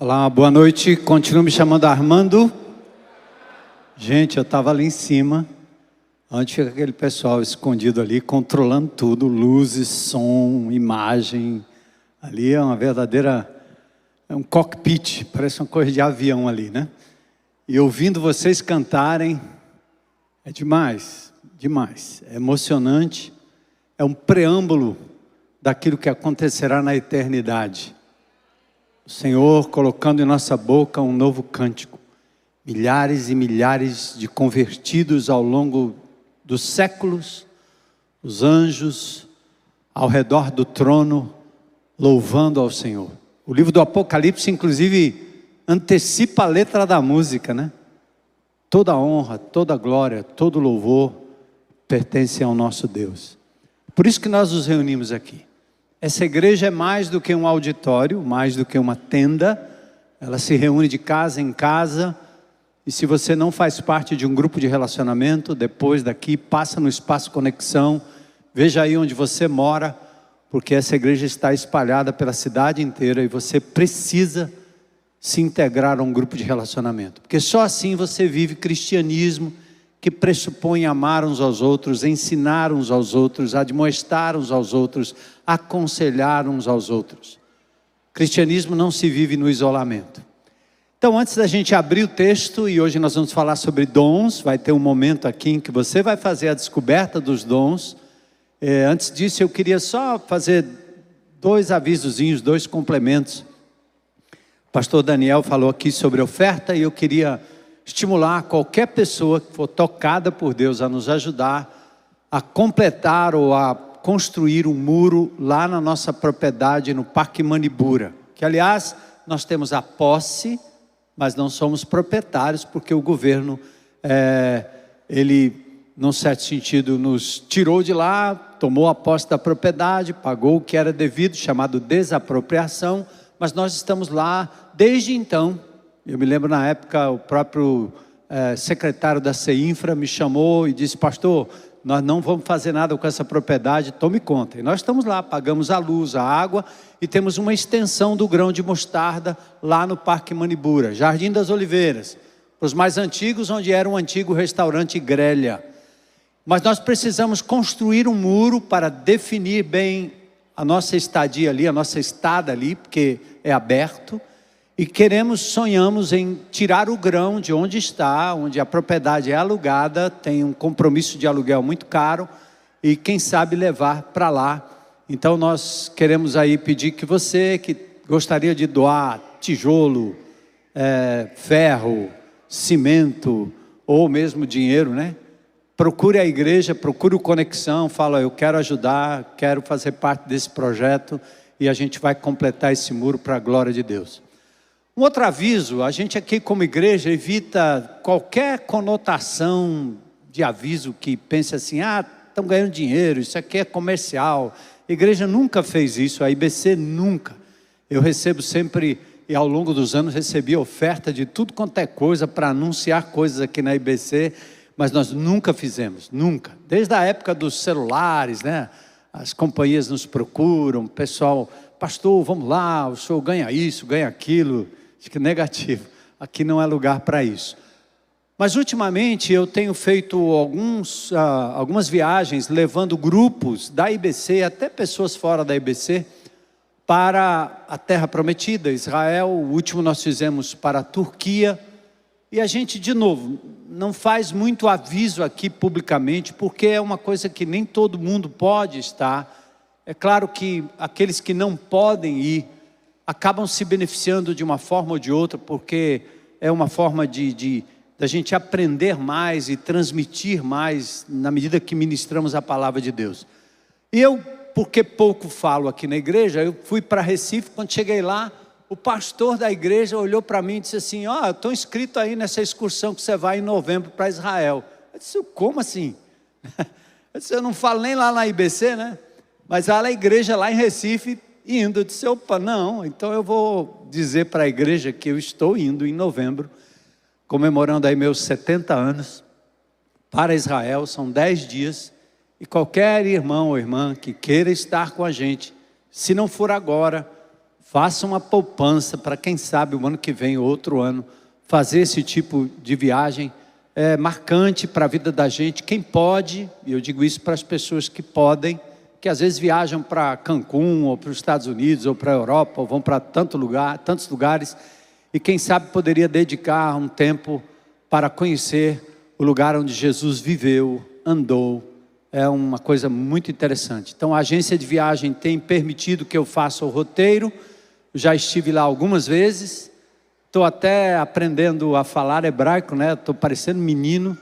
Olá, boa noite. Continuo me chamando Armando. Gente, eu estava ali em cima, onde fica aquele pessoal escondido ali, controlando tudo, luzes, som, imagem. Ali é uma verdadeira, é um cockpit, parece uma coisa de avião ali, né? E ouvindo vocês cantarem, é demais, demais. É emocionante, é um preâmbulo daquilo que acontecerá na eternidade. O Senhor colocando em nossa boca um novo cântico. Milhares e milhares de convertidos ao longo dos séculos, os anjos ao redor do trono, louvando ao Senhor. O livro do Apocalipse, inclusive, antecipa a letra da música, né? Toda honra, toda glória, todo louvor pertence ao nosso Deus. Por isso que nós nos reunimos aqui. Essa igreja é mais do que um auditório, mais do que uma tenda. Ela se reúne de casa em casa. E se você não faz parte de um grupo de relacionamento, depois daqui, passa no Espaço Conexão. Veja aí onde você mora, porque essa igreja está espalhada pela cidade inteira e você precisa se integrar a um grupo de relacionamento. Porque só assim você vive cristianismo que pressupõe amar uns aos outros, ensinar uns aos outros, admoestar uns aos outros, aconselhar uns aos outros. Cristianismo não se vive no isolamento. Então, antes da gente abrir o texto, e hoje nós vamos falar sobre dons, vai ter um momento aqui em que você vai fazer a descoberta dos dons. Antes disso, eu queria só fazer dois avisozinhos, dois complementos. O pastor Daniel falou aqui sobre oferta e eu queria estimular qualquer pessoa que for tocada por Deus a nos ajudar a completar ou a construir um muro lá na nossa propriedade no Parque Manibura. Que, aliás, nós temos a posse, mas não somos proprietários, porque o governo, ele, num certo sentido, nos tirou de lá, tomou a posse da propriedade, pagou o que era devido, chamado desapropriação, mas nós estamos lá desde então. Eu me lembro na época, o próprio secretário da CEINFRA me chamou e disse: pastor, nós não vamos fazer nada com essa propriedade, tome conta. E nós estamos lá, pagamos a luz, a água, e temos uma extensão do grão de mostarda lá no Parque Manibura, Jardim das Oliveiras, para os mais antigos, onde era um antigo restaurante Grelha. Mas nós precisamos construir um muro para definir bem a nossa estadia ali, a nossa estada ali, porque é aberto. E sonhamos em tirar o grão de onde está, onde a propriedade é alugada, tem um compromisso de aluguel muito caro, e quem sabe levar para lá. Então nós queremos aí pedir que você que gostaria de doar tijolo, ferro, cimento, ou mesmo dinheiro, né? Procure a igreja, procure o Conexão, fala: eu quero ajudar, quero fazer parte desse projeto, e a gente vai completar esse muro para a glória de Deus. Um outro aviso: a gente aqui como igreja evita qualquer conotação de aviso que pense assim: estão ganhando dinheiro, isso aqui é comercial. A igreja nunca fez isso, a IBC nunca. Eu recebo sempre, e ao longo dos anos recebi oferta de tudo quanto é coisa para anunciar coisas aqui na IBC, mas nós nunca fizemos, nunca. Desde a época dos celulares, né? As companhias nos procuram, pessoal: pastor, vamos lá, o senhor ganha isso, ganha aquilo. Acho que é negativo, aqui não é lugar para isso. Mas ultimamente eu tenho feito algumas viagens, levando grupos da IBC, até pessoas fora da IBC, para a Terra Prometida, Israel. O último nós fizemos para a Turquia. E a gente, de novo, não faz muito aviso aqui publicamente, porque é uma coisa que nem todo mundo pode estar. É claro que aqueles que não podem ir acabam se beneficiando de uma forma ou de outra, porque é uma forma da gente aprender mais e transmitir mais na medida que ministramos a palavra de Deus. E eu, porque pouco falo aqui na igreja, eu fui para Recife. Quando cheguei lá, o pastor da igreja olhou para mim e disse assim: eu estou inscrito aí nessa excursão que você vai em novembro para Israel. Eu disse: como assim? Eu disse: eu não falo nem lá na IBC, né? Mas há a igreja lá em Recife indo. Eu disse: opa, não, então eu vou dizer para a igreja que eu estou indo em novembro, comemorando aí meus 70 anos, para Israel. São 10 dias, e qualquer irmão ou irmã que queira estar com a gente, se não for agora, faça uma poupança para quem sabe o ano que vem, outro ano, fazer esse tipo de viagem. É marcante para a vida da gente. Quem pode, e eu digo isso para as pessoas que podem, que às vezes viajam para Cancún, ou para os Estados Unidos, ou para a Europa, ou vão para tantos lugares, e quem sabe poderia dedicar um tempo para conhecer o lugar onde Jesus viveu, andou. É uma coisa muito interessante. Então a agência de viagem tem permitido que eu faça o roteiro. Já estive lá algumas vezes. Estou até aprendendo a falar hebraico, né? Estou parecendo menino,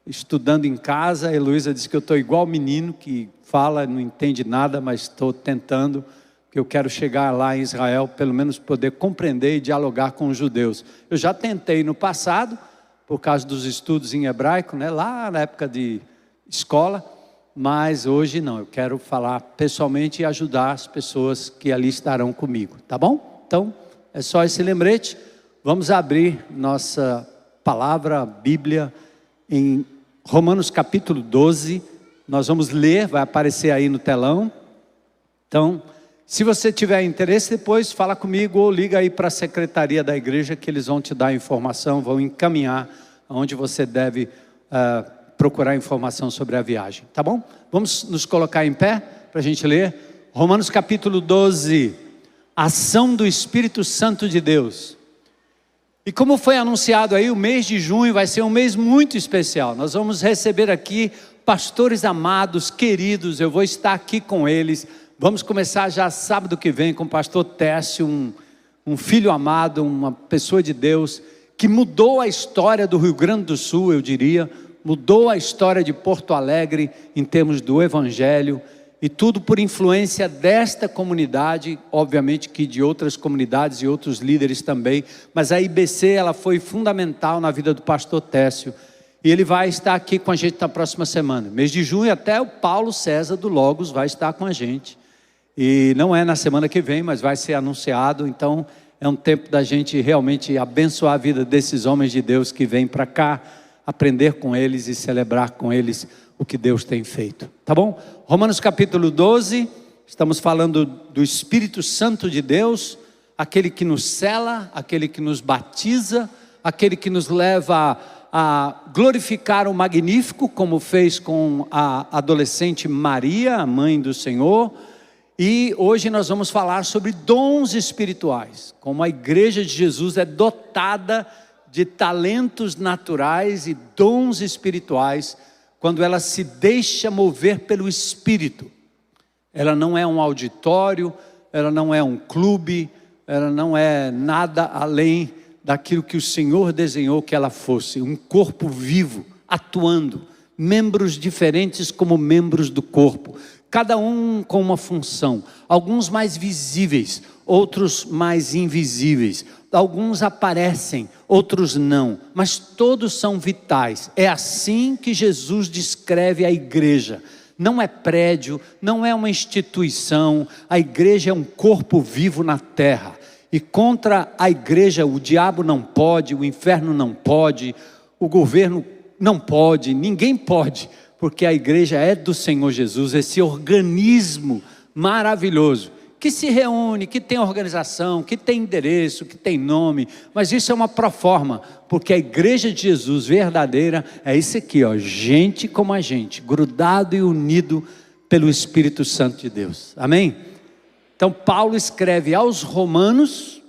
estudando em casa. A Heloísa disse que eu estou igual menino, que fala, não entende nada, mas estou tentando, porque eu quero chegar lá em Israel, pelo menos poder compreender e dialogar com os judeus. Eu já tentei no passado, por causa dos estudos em hebraico, né? Lá na época de escola, mas hoje não. Eu quero falar pessoalmente e ajudar as pessoas que ali estarão comigo, tá bom? Então, é só esse lembrete. Vamos abrir nossa palavra, a Bíblia, em Romanos capítulo 12. Nós vamos ler, vai aparecer aí no telão. Então, se você tiver interesse, depois fala comigo ou liga aí para a secretaria da igreja, que eles vão te dar informação, vão encaminhar aonde você deve procurar informação sobre a viagem, tá bom? Vamos nos colocar em pé para a gente ler. Romanos capítulo 12, ação do Espírito Santo de Deus. E como foi anunciado aí, o mês de junho vai ser um mês muito especial. Nós vamos receber aqui pastores amados, queridos. Eu vou estar aqui com eles. Vamos começar já sábado que vem com o pastor Técio, um filho amado, uma pessoa de Deus, que mudou a história do Rio Grande do Sul, eu diria. Mudou a história de Porto Alegre em termos do Evangelho. E tudo por influência desta comunidade, obviamente que de outras comunidades e outros líderes também, mas a IBC ela foi fundamental na vida do pastor Técio, e ele vai estar aqui com a gente na próxima semana, mês de junho. Até o Paulo César do Logos vai estar com a gente, e não é na semana que vem, mas vai ser anunciado. Então é um tempo da gente realmente abençoar a vida desses homens de Deus que vêm para cá, aprender com eles e celebrar com eles o que Deus tem feito, tá bom? Romanos capítulo 12, estamos falando do Espírito Santo de Deus, aquele que nos sela, aquele que nos batiza, aquele que nos leva a glorificar o Magnífico, como fez com a adolescente Maria, a mãe do Senhor. E hoje nós vamos falar sobre dons espirituais, como a igreja de Jesus é dotada de talentos naturais e dons espirituais, quando ela se deixa mover pelo Espírito. Ela não é um auditório, ela não é um clube, ela não é nada além daquilo que o Senhor desenhou que ela fosse, um corpo vivo, atuando, membros diferentes como membros do corpo, cada um com uma função, alguns mais visíveis, outros mais invisíveis, alguns aparecem, outros não, mas todos são vitais. É assim que Jesus descreve a igreja. Não é prédio, não é uma instituição, a igreja é um corpo vivo na terra. E contra a igreja o diabo não pode, o inferno não pode, o governo não pode, ninguém pode, porque a igreja é do Senhor Jesus, esse organismo maravilhoso, que se reúne, que tem organização, que tem endereço, que tem nome, mas isso é uma proforma, porque a igreja de Jesus verdadeira é isso aqui, ó, gente como a gente, grudado e unido pelo Espírito Santo de Deus, amém? Então Paulo escreve aos Romanos,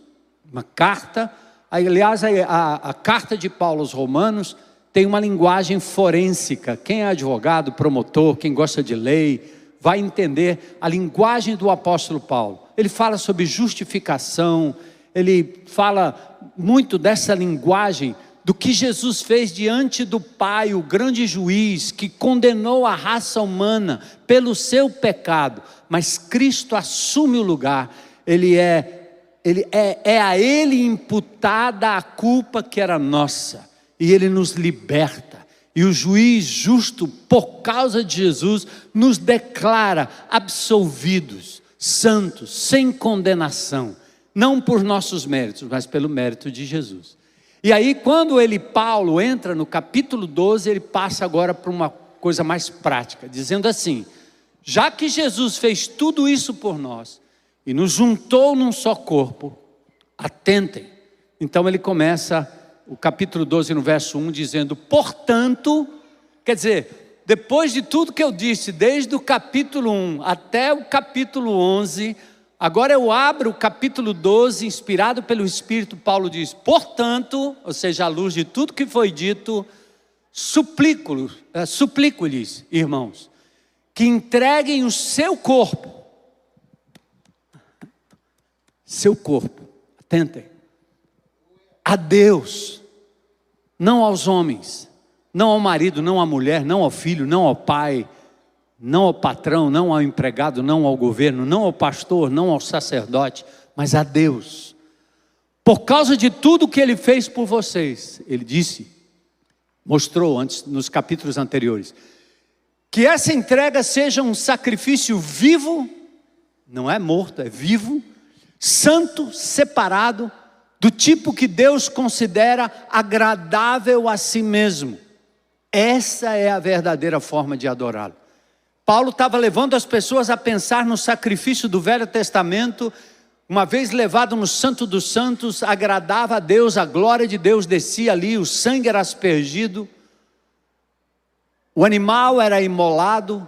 uma carta, aliás a carta de Paulo aos Romanos tem uma linguagem forênsica. Quem é advogado, promotor, quem gosta de lei, vai entender a linguagem do apóstolo Paulo. Ele fala sobre justificação, ele fala muito dessa linguagem do que Jesus fez diante do Pai, o grande juiz, que condenou a raça humana pelo seu pecado, mas Cristo assume o lugar, é a Ele imputada a culpa que era nossa, e Ele nos liberta. E o juiz justo, por causa de Jesus, nos declara absolvidos, santos, sem condenação. Não por nossos méritos, mas pelo mérito de Jesus. E aí quando Paulo entra no capítulo 12, ele passa agora para uma coisa mais prática, dizendo assim: já que Jesus fez tudo isso por nós, e nos juntou num só corpo. Atentem. Então ele começa o capítulo 12 no verso 1 dizendo: portanto, quer dizer, depois de tudo que eu disse, desde o capítulo 1 até o capítulo 11, agora eu abro o capítulo 12, inspirado pelo Espírito. Paulo diz: portanto, ou seja, à luz de tudo que foi dito, suplico-lhes, irmãos, que entreguem o seu corpo, atentem, a Deus, não aos homens, não ao marido, não à mulher, não ao filho, não ao pai, não ao patrão, não ao empregado, não ao governo, não ao pastor, não ao sacerdote, mas a Deus. Por causa de tudo que Ele fez por vocês, Ele disse, mostrou antes nos capítulos anteriores, que essa entrega seja um sacrifício vivo, não é morto, é vivo, santo, separado, do tipo que Deus considera agradável a si mesmo. Essa é a verdadeira forma de adorá-lo. Paulo estava levando as pessoas a pensar no sacrifício do Velho Testamento. Uma vez levado no Santo dos Santos, agradava a Deus, a glória de Deus descia ali, o sangue era aspergido, o animal era imolado,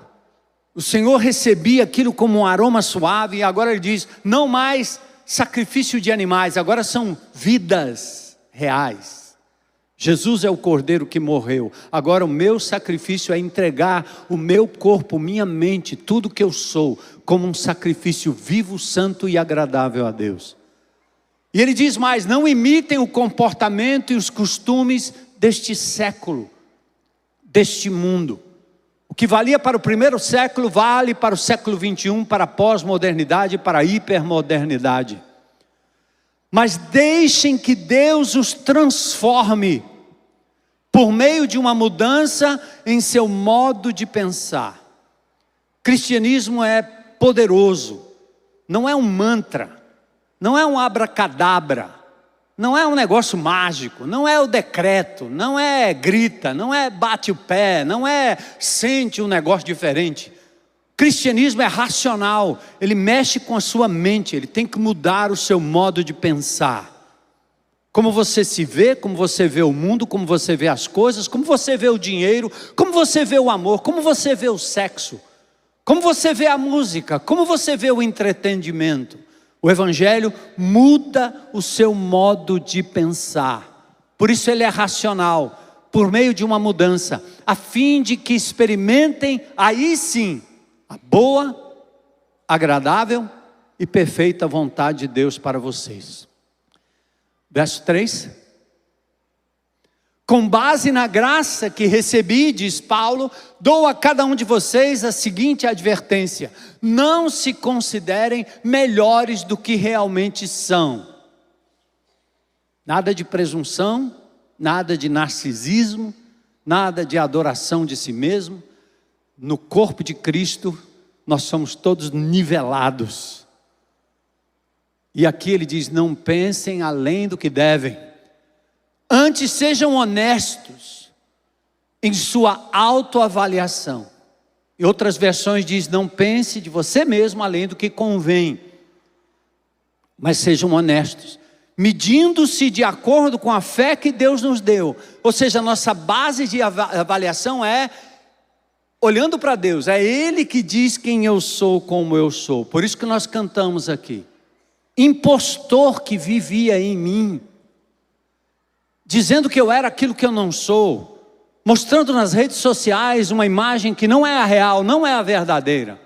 o Senhor recebia aquilo como um aroma suave, e agora Ele diz, não mais sacrifício de animais, agora são vidas reais. Jesus é o Cordeiro que morreu, agora o meu sacrifício é entregar o meu corpo, minha mente, tudo que eu sou, como um sacrifício vivo, santo e agradável a Deus. E Ele diz mais, não imitem o comportamento e os costumes deste século, deste mundo. O que valia para o primeiro século, vale para o século 21, para a pós-modernidade, para a hipermodernidade. Mas deixem que Deus os transforme, por meio de uma mudança em seu modo de pensar. Cristianismo é poderoso, não é um mantra, não é um abracadabra, não é um negócio mágico, não é o decreto, não é grita, não é bate o pé, não é sente um negócio diferente. Cristianismo é racional, ele mexe com a sua mente, ele tem que mudar o seu modo de pensar. Como você se vê, como você vê o mundo, como você vê as coisas, como você vê o dinheiro, como você vê o amor, como você vê o sexo, como você vê a música, como você vê o entretenimento. O Evangelho muda o seu modo de pensar. Por isso ele é racional, por meio de uma mudança, a fim de que experimentem, aí sim, a boa, agradável e perfeita vontade de Deus para vocês. Verso 3. Com base na graça que recebi, diz Paulo, dou a cada um de vocês a seguinte advertência: não se considerem melhores do que realmente são. Nada de presunção, nada de narcisismo, nada de adoração de si mesmo. No corpo de Cristo, nós somos todos nivelados. E aqui ele diz, não pensem além do que devem. Antes sejam honestos em sua autoavaliação. Em outras versões diz, não pense de você mesmo além do que convém. Mas sejam honestos, medindo-se de acordo com a fé que Deus nos deu. Ou seja, a nossa base de avaliação é olhando para Deus. É Ele que diz quem eu sou, como eu sou. Por isso que nós cantamos aqui. Impostor que vivia em mim, dizendo que eu era aquilo que eu não sou, mostrando nas redes sociais uma imagem que não é a real, não é a verdadeira,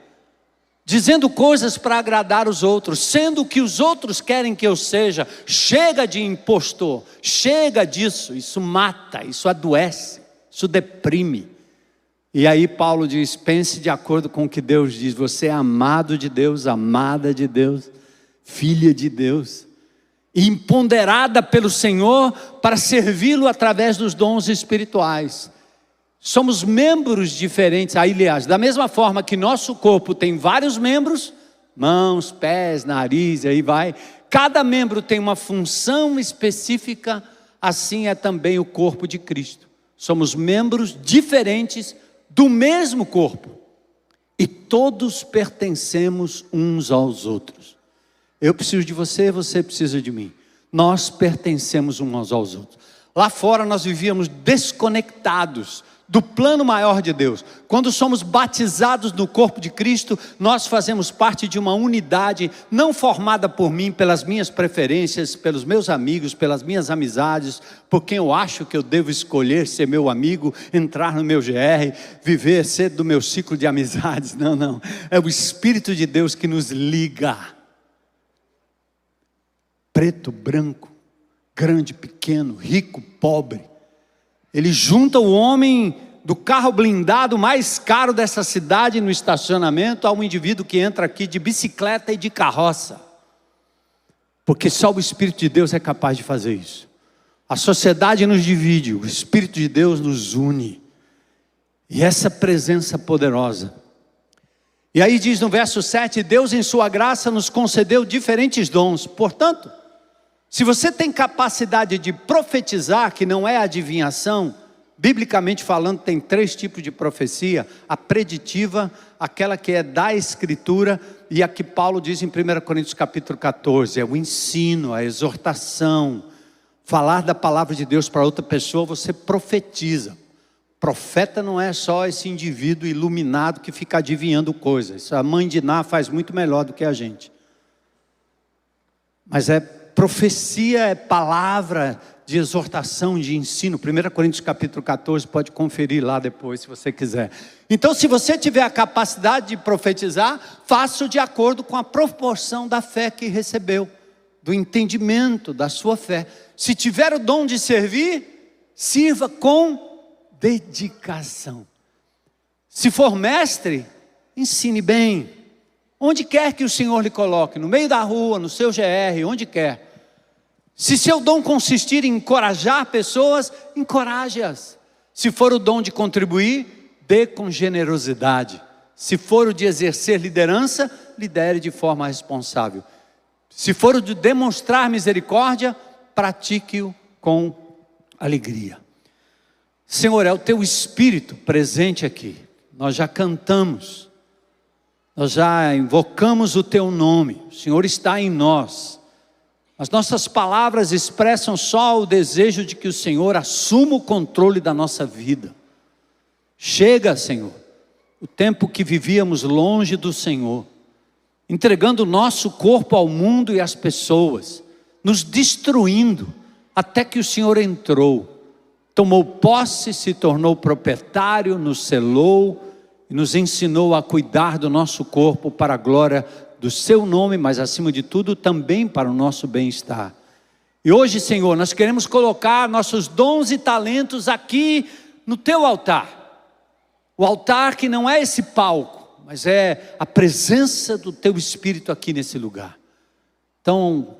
dizendo coisas para agradar os outros, sendo o que os outros querem que eu seja. Chega de impostor, chega disso, isso mata, isso adoece, isso deprime. E aí Paulo diz, pense de acordo com o que Deus diz, você é amado de Deus, amada de Deus, filha de Deus, empoderada pelo Senhor para servi-lo através dos dons espirituais. Somos membros diferentes, aliás, da mesma forma que nosso corpo tem vários membros, mãos, pés, nariz, aí vai, cada membro tem uma função específica, assim é também o corpo de Cristo. Somos membros diferentes do mesmo corpo, e todos pertencemos uns aos outros. Eu preciso de você, você precisa de mim. Nós pertencemos uns aos outros. Lá fora nós vivíamos desconectados do plano maior de Deus. Quando somos batizados no corpo de Cristo, nós fazemos parte de uma unidade não formada por mim, pelas minhas preferências, pelos meus amigos, pelas minhas amizades, por quem eu acho que eu devo escolher ser meu amigo, entrar no meu GR, viver, ser do meu ciclo de amizades. Não. É o Espírito de Deus que nos liga. Preto, branco, grande, pequeno, rico, pobre. Ele junta o homem do carro blindado mais caro dessa cidade no estacionamento ao indivíduo que entra aqui de bicicleta e de carroça. Porque só o Espírito de Deus é capaz de fazer isso. A sociedade nos divide, o Espírito de Deus nos une. E essa presença poderosa. E aí diz no verso 7, Deus em sua graça nos concedeu diferentes dons. Portanto, se você tem capacidade de profetizar, que não é adivinhação, biblicamente falando tem 3 tipos de profecia: a preditiva, aquela que é da Escritura, e a que Paulo diz em 1 Coríntios capítulo 14, é o ensino, a exortação, falar da palavra de Deus para outra pessoa, você profetiza. Profeta não é só esse indivíduo iluminado que fica adivinhando coisas, a mãe de Ná faz muito melhor do que a gente, mas profecia é palavra de exortação, de ensino. 1 Coríntios capítulo 14, pode conferir lá depois se você quiser. Então, se você tiver a capacidade de profetizar, faça de acordo com a proporção da fé que recebeu, do entendimento da sua fé. Se tiver o dom de servir, sirva com dedicação. Se for mestre, ensine bem. Onde quer que o Senhor lhe coloque, no meio da rua, no seu GR, onde quer. Se seu dom consistir em encorajar pessoas, encoraje-as. Se for o dom de contribuir, dê com generosidade. Se for o de exercer liderança, lidere de forma responsável. Se for o de demonstrar misericórdia, pratique-o com alegria. Senhor, é o teu Espírito presente aqui. Nós já cantamos. Nós já invocamos o teu nome, o Senhor está em nós. As nossas palavras expressam só o desejo de que o Senhor assuma o controle da nossa vida. Chega, Senhor, o tempo que vivíamos longe do Senhor, entregando o nosso corpo ao mundo e às pessoas, nos destruindo, até que o Senhor entrou, tomou posse, se tornou proprietário, nos selou, e nos ensinou a cuidar do nosso corpo para a glória do seu nome, mas acima de tudo também para o nosso bem-estar. E hoje, Senhor, nós queremos colocar nossos dons e talentos aqui no teu altar. O altar que não é esse palco, mas é a presença do teu Espírito aqui nesse lugar. Então,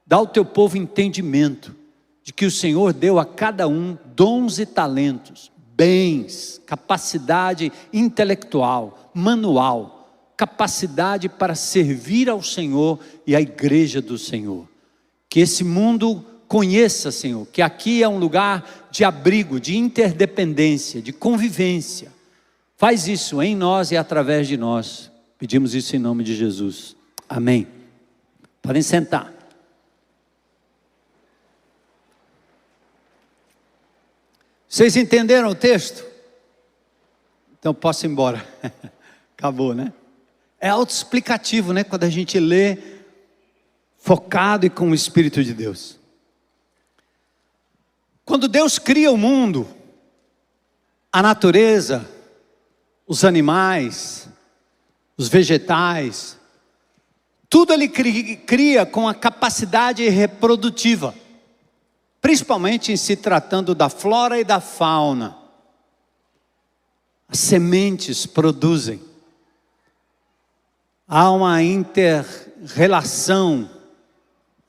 dá ao teu povo entendimento de que o Senhor deu a cada um dons e talentos, bens, capacidade intelectual, manual, capacidade para servir ao Senhor e à igreja do Senhor. Que esse mundo conheça, Senhor, que aqui é um lugar de abrigo, de interdependência, de convivência. Faz isso em nós e através de nós. Pedimos isso em nome de Jesus. Amém. Podem sentar. Vocês entenderam o texto? Então posso ir embora. Acabou, né? É autoexplicativo, né? Quando a gente lê focado e com o Espírito de Deus. Quando Deus cria o mundo, a natureza, os animais, os vegetais, tudo Ele cria com a capacidade reprodutiva. Principalmente em se tratando da flora e da fauna. As sementes produzem. Há uma inter-relação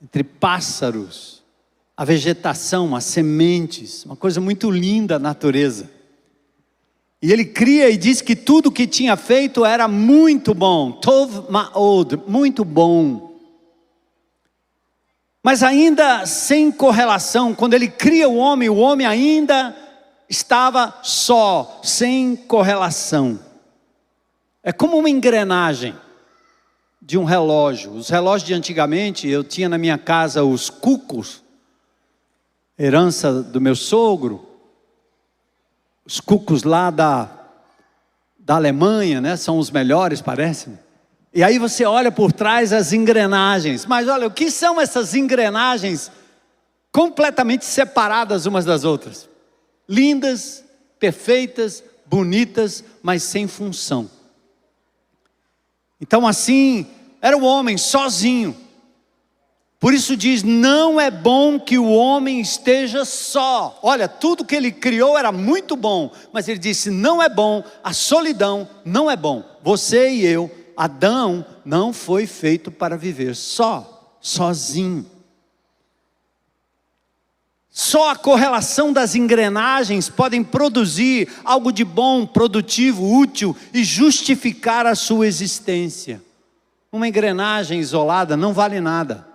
entre pássaros, a vegetação, as sementes, uma coisa muito linda a natureza. E ele cria e diz que tudo que tinha feito era muito bom, tov ma'od, muito bom. Mas ainda sem correlação, quando ele cria o homem ainda estava só, sem correlação. É como uma engrenagem. de um relógio. Os relógios de antigamente, eu tinha na minha casa os cucos, herança do meu sogro, os cucos lá da Alemanha, né? São os melhores, parece. E aí você olha por trás as engrenagens, mas olha, o que são essas engrenagens completamente separadas umas das outras? Lindas, perfeitas, bonitas, mas sem função. Então assim, era o homem sozinho. Por isso diz, não é bom que o homem esteja só. Olha, tudo que ele criou era muito bom, mas ele disse, não é bom, a solidão não é bom. Você e eu, Adão não foi feito para viver sozinho. Só a correlação das engrenagens podem produzir algo de bom, produtivo, útil e justificar a sua existência. Uma engrenagem isolada não vale nada.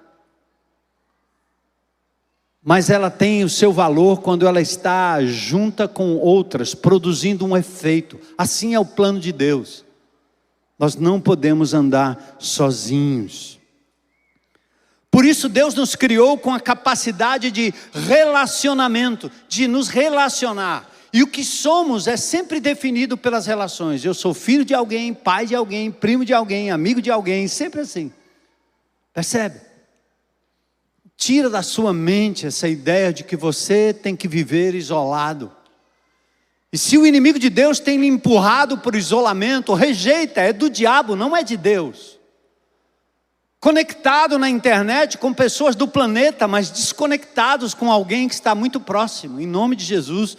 Mas ela tem o seu valor quando ela está junta com outras, produzindo um efeito. Assim é o plano de Deus. Nós não podemos andar sozinhos. Por isso Deus nos criou com a capacidade de relacionamento, de nos relacionar. E o que somos é sempre definido pelas relações. Eu sou filho de alguém, pai de alguém, primo de alguém, amigo de alguém, sempre assim. Percebe? Tira da sua mente essa ideia de que você tem que viver isolado. E se o inimigo de Deus tem lhe empurrado para o isolamento, rejeita, é do diabo, não é de Deus. Conectado na internet com pessoas do planeta, mas desconectados com alguém que está muito próximo. Em nome de Jesus,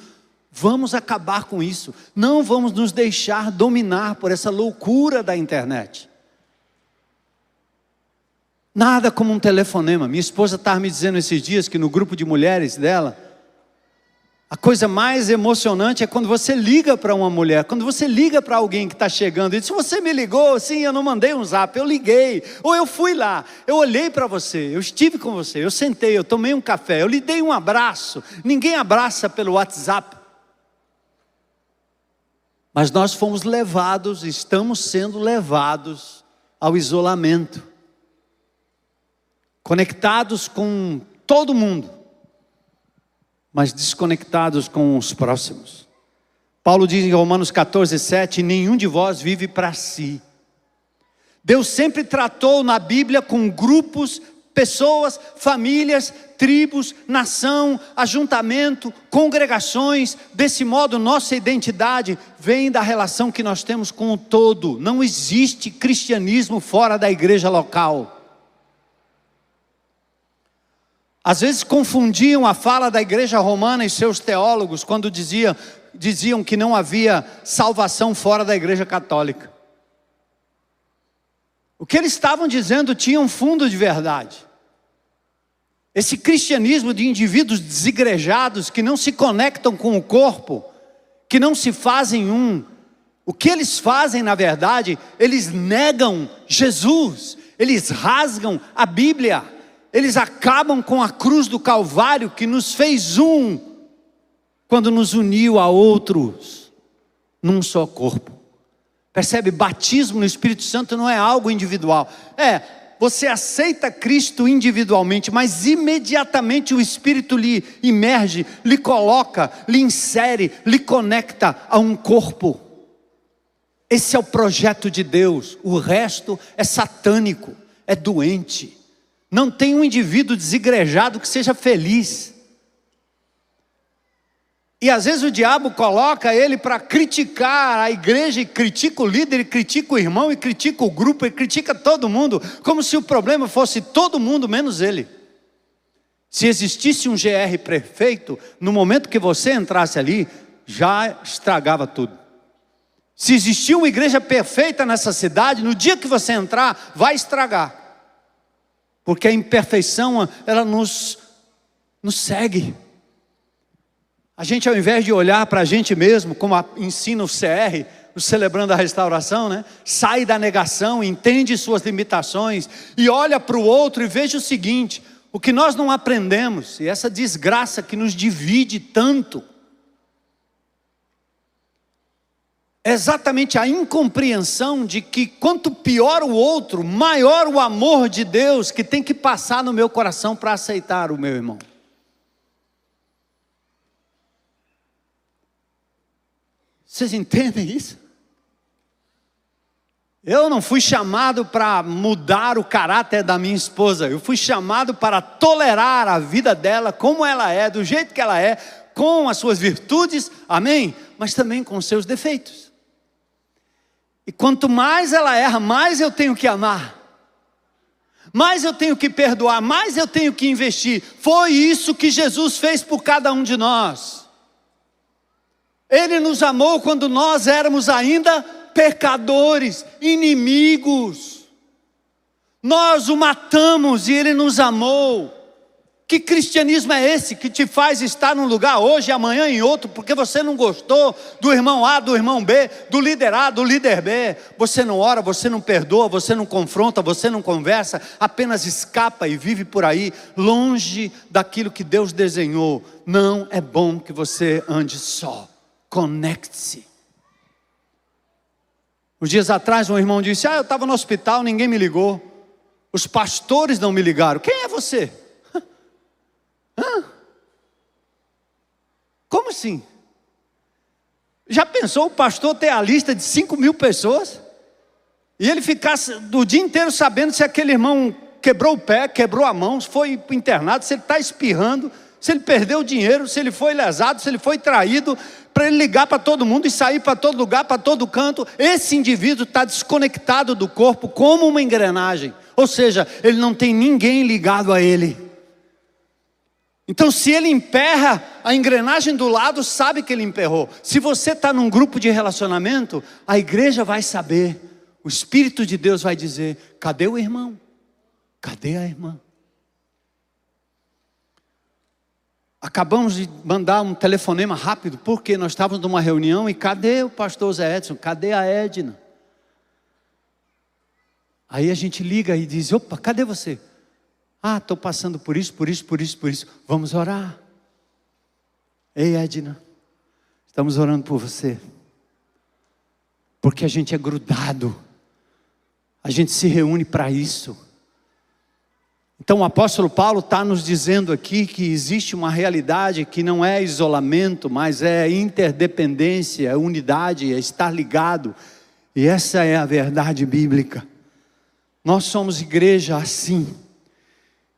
vamos acabar com isso. Não vamos nos deixar dominar por essa loucura da internet. Nada como um telefonema. Minha esposa estava me dizendo esses dias que no grupo de mulheres dela, a coisa mais emocionante é quando você liga para uma mulher, quando você liga para alguém que está chegando e diz, você me ligou? Sim, eu não mandei um zap, eu liguei, ou eu fui lá, eu olhei para você, eu estive com você, eu sentei, eu tomei um café, eu lhe dei um abraço. Ninguém abraça pelo WhatsApp. Mas nós fomos levados, estamos sendo levados ao isolamento. Conectados com todo mundo, mas desconectados com os próximos. Paulo diz em Romanos 14:7, nenhum de vós vive para si. Deus sempre tratou na Bíblia com grupos, pessoas, famílias, tribos, nação, ajuntamento, congregações. Desse modo nossa identidade vem da relação que nós temos com o todo. Não existe cristianismo fora da igreja local. Às vezes confundiam a fala da igreja romana e seus teólogos quando diziam que não havia salvação fora da igreja católica. O que eles estavam dizendo tinha um fundo de verdade. Esse cristianismo de indivíduos desigrejados que não se conectam com o corpo, que não se fazem um. O que eles fazem na verdade, eles negam Jesus, eles rasgam a Bíblia. Eles acabam com a cruz do Calvário que nos fez um, quando nos uniu a outros, num só corpo. Percebe? Batismo no Espírito Santo não é algo individual. Você aceita Cristo individualmente, mas imediatamente o Espírito lhe imerge, lhe coloca, lhe insere, lhe conecta a um corpo. Esse é o projeto de Deus. O resto é satânico, é doente. Não tem um indivíduo desigrejado que seja feliz. E às vezes o diabo coloca ele para criticar a igreja, e critica o líder, e critica o irmão, e critica o grupo, e critica todo mundo, como se o problema fosse todo mundo menos ele. Se existisse um GR perfeito, no momento que você entrasse ali, já estragava tudo. Se existia uma igreja perfeita nessa cidade, no dia que você entrar, vai estragar. Porque a imperfeição, ela nos segue. A gente, ao invés de olhar para a gente mesmo, como ensina o CR, o Celebrando a Restauração, né? Sai da negação, entende suas limitações e olha para o outro e veja o seguinte: o que nós não aprendemos, e essa desgraça que nos divide tanto, É exatamente a incompreensão de que quanto pior o outro, maior o amor de Deus que tem que passar no meu coração para aceitar o meu irmão. Vocês entendem isso? Eu não fui chamado para mudar o caráter da minha esposa. Eu fui chamado para tolerar a vida dela como ela é, do jeito que ela é, com as suas virtudes, amém? Mas também com os seus defeitos. E quanto mais ela erra, mais eu tenho que amar. Mais eu tenho que perdoar, mais eu tenho que investir. Foi isso que Jesus fez por cada um de nós. Ele nos amou quando nós éramos ainda pecadores, inimigos. Nós o matamos e Ele nos amou. Que cristianismo é esse que te faz estar num lugar hoje e amanhã em outro, porque você não gostou do irmão A, do irmão B, do líder A, do líder B? Você não ora, você não perdoa, você não confronta, você não conversa, apenas escapa e vive por aí, longe daquilo que Deus desenhou. Não é bom que você ande só. Conecte-se. Uns dias atrás um irmão disse: eu estava no hospital, ninguém me ligou. Os pastores não me ligaram. Quem é você? Como assim? Já pensou o pastor ter a lista de 5.000 pessoas? E ele ficar o dia inteiro sabendo se aquele irmão quebrou o pé, quebrou a mão, se foi internado, se ele está espirrando, se ele perdeu o dinheiro, se ele foi lesado, se ele foi traído, para ele ligar para todo mundo e sair para todo lugar, para todo canto. Esse indivíduo está desconectado do corpo como uma engrenagem. Ou seja, ele não tem ninguém ligado a ele. Então, se ele emperra, a engrenagem do lado sabe que ele emperrou. Se você está num grupo de relacionamento, a igreja vai saber. O Espírito de Deus vai dizer: cadê o irmão? Cadê a irmã? Acabamos de mandar um telefonema rápido, porque nós estávamos numa reunião e cadê o pastor Zé Edson? Cadê a Edna? Aí a gente liga e diz: opa, cadê você? Estou passando por isso. Vamos orar. Ei, Edna, estamos orando por você. Porque a gente é grudado. A gente se reúne para isso. Então o apóstolo Paulo está nos dizendo aqui que existe uma realidade que não é isolamento, mas é interdependência, é unidade, é estar ligado. E essa é a verdade bíblica. Nós somos igreja assim.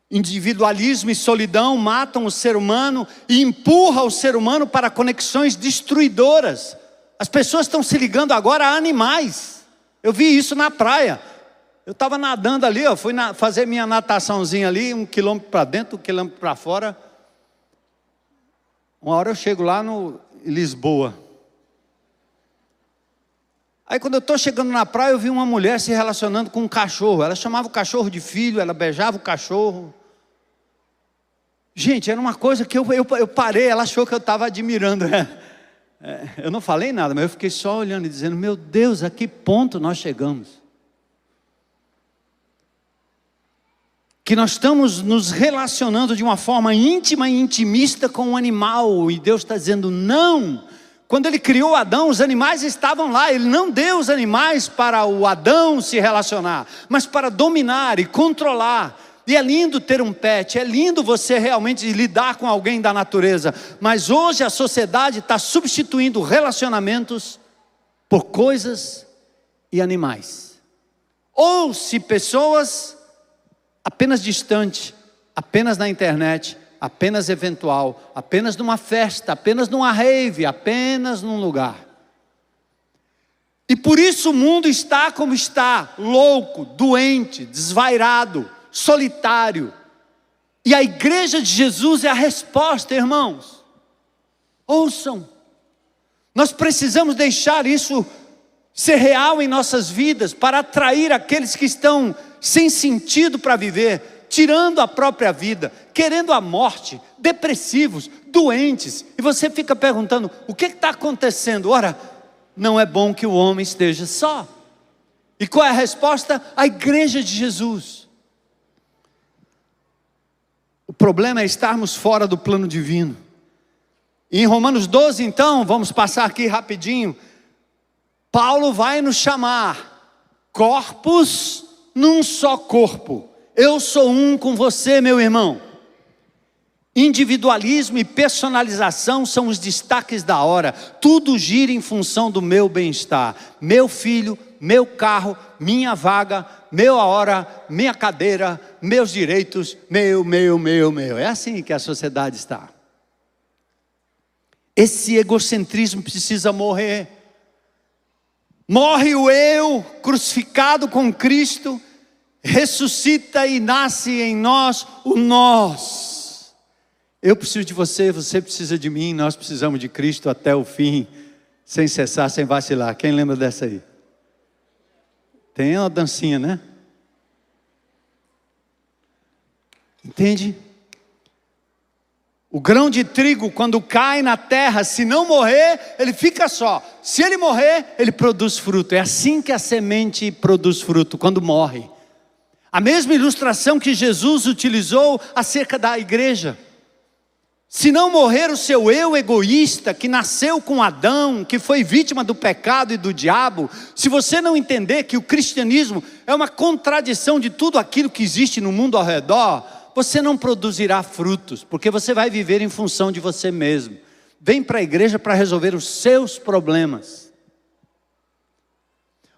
Individualismo e solidão matam o ser humano e empurram o ser humano para conexões destruidoras. As pessoas estão se ligando agora a animais. Eu vi isso na praia. Eu estava nadando ali, fui fazer minha nataçãozinha ali, 1 quilômetro para dentro, 1 quilômetro para fora. Uma hora eu chego lá em Lisboa. Aí quando eu estou chegando na praia, eu vi uma mulher se relacionando com um cachorro. Ela chamava o cachorro de filho, ela beijava o cachorro. Gente, era uma coisa que eu parei, ela achou que eu estava admirando. Eu não falei nada, mas eu fiquei só olhando e dizendo: meu Deus, a que ponto nós chegamos? Que nós estamos nos relacionando de uma forma íntima e intimista com o animal. E Deus está dizendo: não. Quando Ele criou Adão, os animais estavam lá. Ele não deu os animais para o Adão se relacionar, mas para dominar e controlar. E é lindo ter um pet, é lindo você realmente lidar com alguém da natureza. Mas hoje a sociedade está substituindo relacionamentos por coisas e animais. Ou se pessoas apenas distante, apenas na internet, apenas eventual, apenas numa festa, apenas numa rave, apenas num lugar. E por isso o mundo está como está, louco, doente, desvairado, solitário. E a igreja de Jesus é a resposta, irmãos. Ouçam. Nós precisamos deixar isso ser real em nossas vidas, para atrair aqueles que estão sem sentido para viver, tirando a própria vida, querendo a morte, depressivos, doentes. E você fica perguntando: o que está acontecendo? Ora, não é bom que o homem esteja só. E qual é a resposta? A igreja de Jesus. O problema é estarmos fora do plano divino. E em Romanos 12, então, vamos passar aqui rapidinho. Paulo vai nos chamar corpos num só corpo. Eu sou um com você, meu irmão. Individualismo e personalização são os destaques da hora. Tudo gira em função do meu bem-estar. Meu filho, meu carro, minha vaga, meu hora, minha cadeira, meus direitos, meu. É assim que a sociedade está. Esse egocentrismo precisa morrer. Morre o eu crucificado com Cristo, ressuscita e nasce em nós o nós. Eu preciso de você, você precisa de mim, nós precisamos de Cristo até o fim, sem cessar, sem vacilar. Quem lembra dessa aí? Tem uma dancinha, né? Entende? O grão de trigo, quando cai na terra, se não morrer, ele fica só. Se ele morrer, ele produz fruto. É assim que a semente produz fruto, quando morre. A mesma ilustração que Jesus utilizou acerca da igreja. Se não morrer o seu eu egoísta, que nasceu com Adão, que foi vítima do pecado e do diabo, se você não entender que o cristianismo é uma contradição de tudo aquilo que existe no mundo ao redor, você não produzirá frutos, porque você vai viver em função de você mesmo. Vem para a igreja para resolver os seus problemas.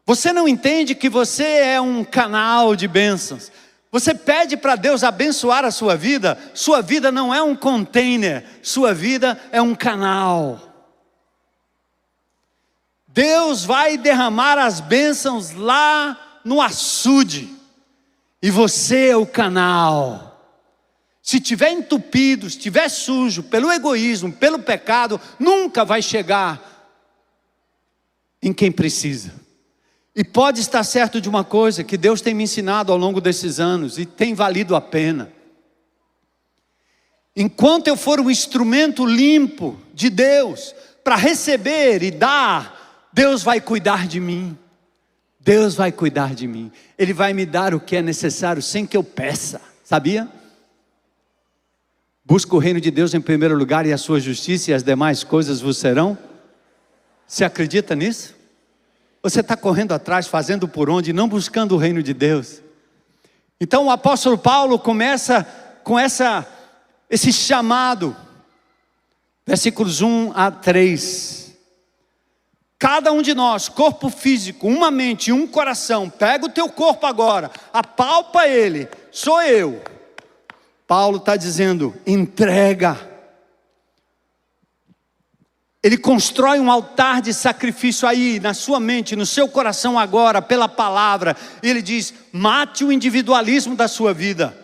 Você não entende que você é um canal de bênçãos. Você pede para Deus abençoar a sua vida não é um container, sua vida é um canal. Deus vai derramar as bênçãos lá no açude, e você é o canal. Se estiver entupido, se estiver sujo, pelo egoísmo, pelo pecado, nunca vai chegar em quem precisa. E pode estar certo de uma coisa, que Deus tem me ensinado ao longo desses anos, e tem valido a pena. Enquanto eu for um instrumento limpo de Deus, para receber e dar, Deus vai cuidar de mim. Deus vai cuidar de mim. Ele vai me dar o que é necessário, sem que eu peça, sabia? Busca o reino de Deus em primeiro lugar, e a sua justiça, e as demais coisas vos serão. Você acredita nisso? Você está correndo atrás, fazendo por onde, não buscando o reino de Deus. Então o apóstolo Paulo começa com esse chamado, versículos 1 a 3. Cada um de nós, corpo físico, uma mente e um coração, pega o teu corpo agora, apalpa ele, sou eu. Paulo está dizendo, entrega. Ele constrói um altar de sacrifício aí, na sua mente, no seu coração agora, pela palavra. Ele diz, mate o individualismo da sua vida.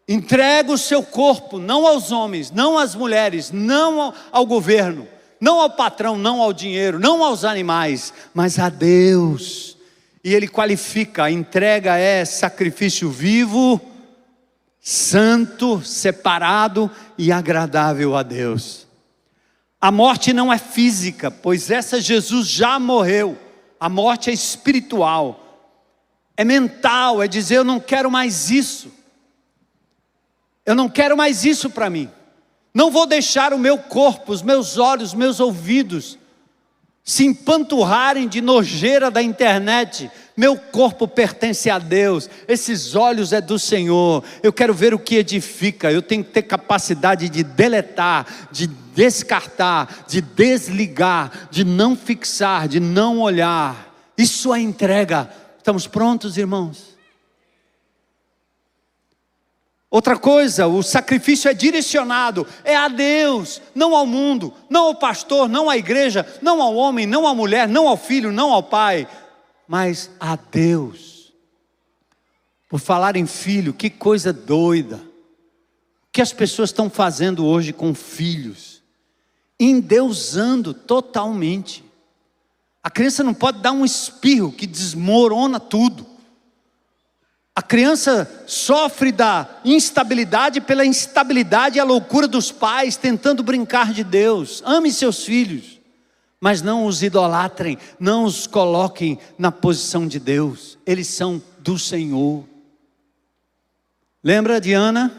Entrega o seu corpo, não aos homens, não às mulheres, não ao governo, não ao patrão, não ao dinheiro, não aos animais, mas a Deus. E ele qualifica, a entrega é sacrifício vivo, santo, separado e agradável a Deus. A morte não é física, pois essa Jesus já morreu. A morte é espiritual, é mental, é dizer eu não quero mais isso. Eu não quero mais isso para mim. Não vou deixar o meu corpo, os meus olhos, os meus ouvidos se empanturrarem de nojeira da internet. Meu corpo pertence a Deus, esses olhos é do Senhor. Eu quero ver o que edifica. Eu tenho que ter capacidade de deletar, de descartar, de desligar, de não fixar, de não olhar. Isso é entrega. Estamos prontos, irmãos? Outra coisa, o sacrifício é direcionado, é a Deus, não ao mundo, não ao pastor, não à igreja, não ao homem, não à mulher, não ao filho, não ao pai, mas a Deus. Por falar em filho, que coisa doida. O que as pessoas estão fazendo hoje com filhos? Endeusando totalmente. A criança não pode dar um espirro que desmorona tudo. A criança sofre da instabilidade pela instabilidade e a loucura dos pais tentando brincar de Deus. Ame seus filhos, mas não os idolatrem, não os coloquem na posição de Deus. Eles são do Senhor. Lembra de Ana?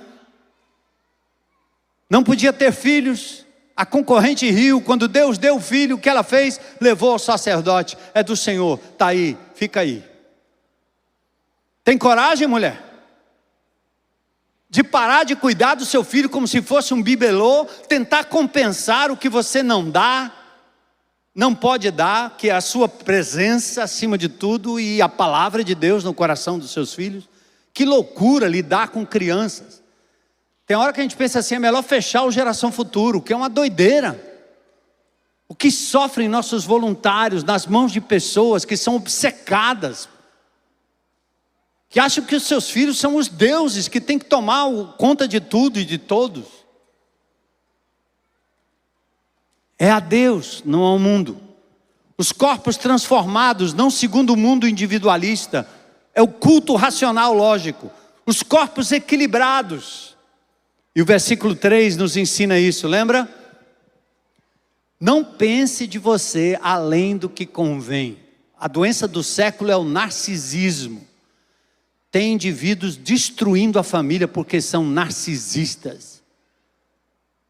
Não podia ter filhos, A concorrente riu. Quando Deus deu o filho, o que ela fez? Levou ao sacerdote. É do Senhor, está aí, fica aí. Tem coragem, mulher? De parar de cuidar do seu filho como se fosse um bibelô, tentar compensar o que você não dá, não pode dar, que é a sua presença acima de tudo e a palavra de Deus no coração dos seus filhos. Que loucura lidar com crianças. Tem hora que a gente pensa assim, é melhor fechar o Geração Futuro, que é uma doideira. O que sofrem nossos voluntários nas mãos de pessoas que são obcecadas, que acham que os seus filhos são os deuses, que têm que tomar conta de tudo e de todos. É a Deus, não ao mundo. Os corpos transformados, não segundo o mundo individualista, é o culto racional lógico. Os corpos equilibrados. E o versículo 3 nos ensina isso, lembra? Não pense de você além do que convém. A doença do século é o narcisismo. Tem indivíduos destruindo a família porque são narcisistas.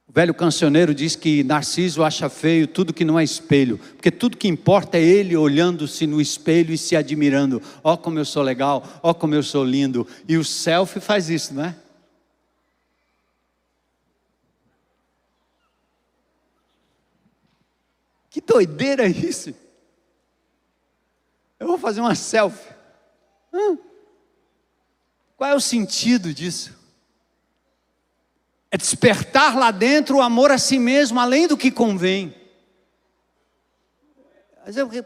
O velho cancioneiro diz que Narciso acha feio tudo que não é espelho, porque tudo que importa é ele olhando-se no espelho e se admirando. Ó como eu sou legal, ó como eu sou lindo. E o selfie faz isso, não é? Que doideira é isso? Eu vou fazer uma selfie. Qual é o sentido disso? É despertar lá dentro o amor a si mesmo, além do que convém.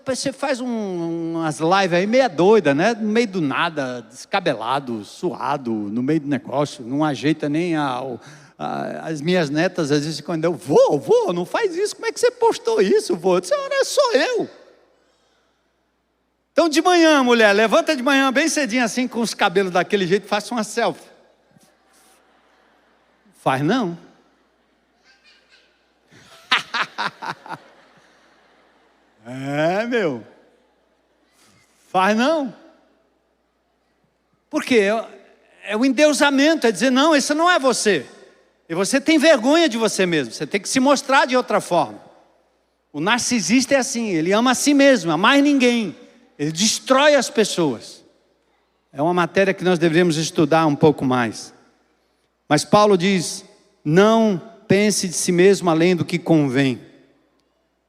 Você faz umas lives aí meia doida, né? No meio do nada, descabelado, suado, no meio do negócio, não ajeita nem as minhas netas, às vezes quando eu vou, não faz isso, como é que você postou isso, vô? Eu disse, olha, sou eu. Então de manhã, mulher, levanta de manhã bem cedinho assim, com os cabelos daquele jeito, faça uma selfie. Faz não. É, meu. Faz não. Por quê? É o endeusamento, é dizer, não, esse não é você. E você tem vergonha de você mesmo, você tem que se mostrar de outra forma. O narcisista é assim, ele ama a si mesmo, a mais ninguém. Ele destrói as pessoas. É uma matéria que nós deveríamos estudar um pouco mais. Mas Paulo diz, não pense de si mesmo além do que convém.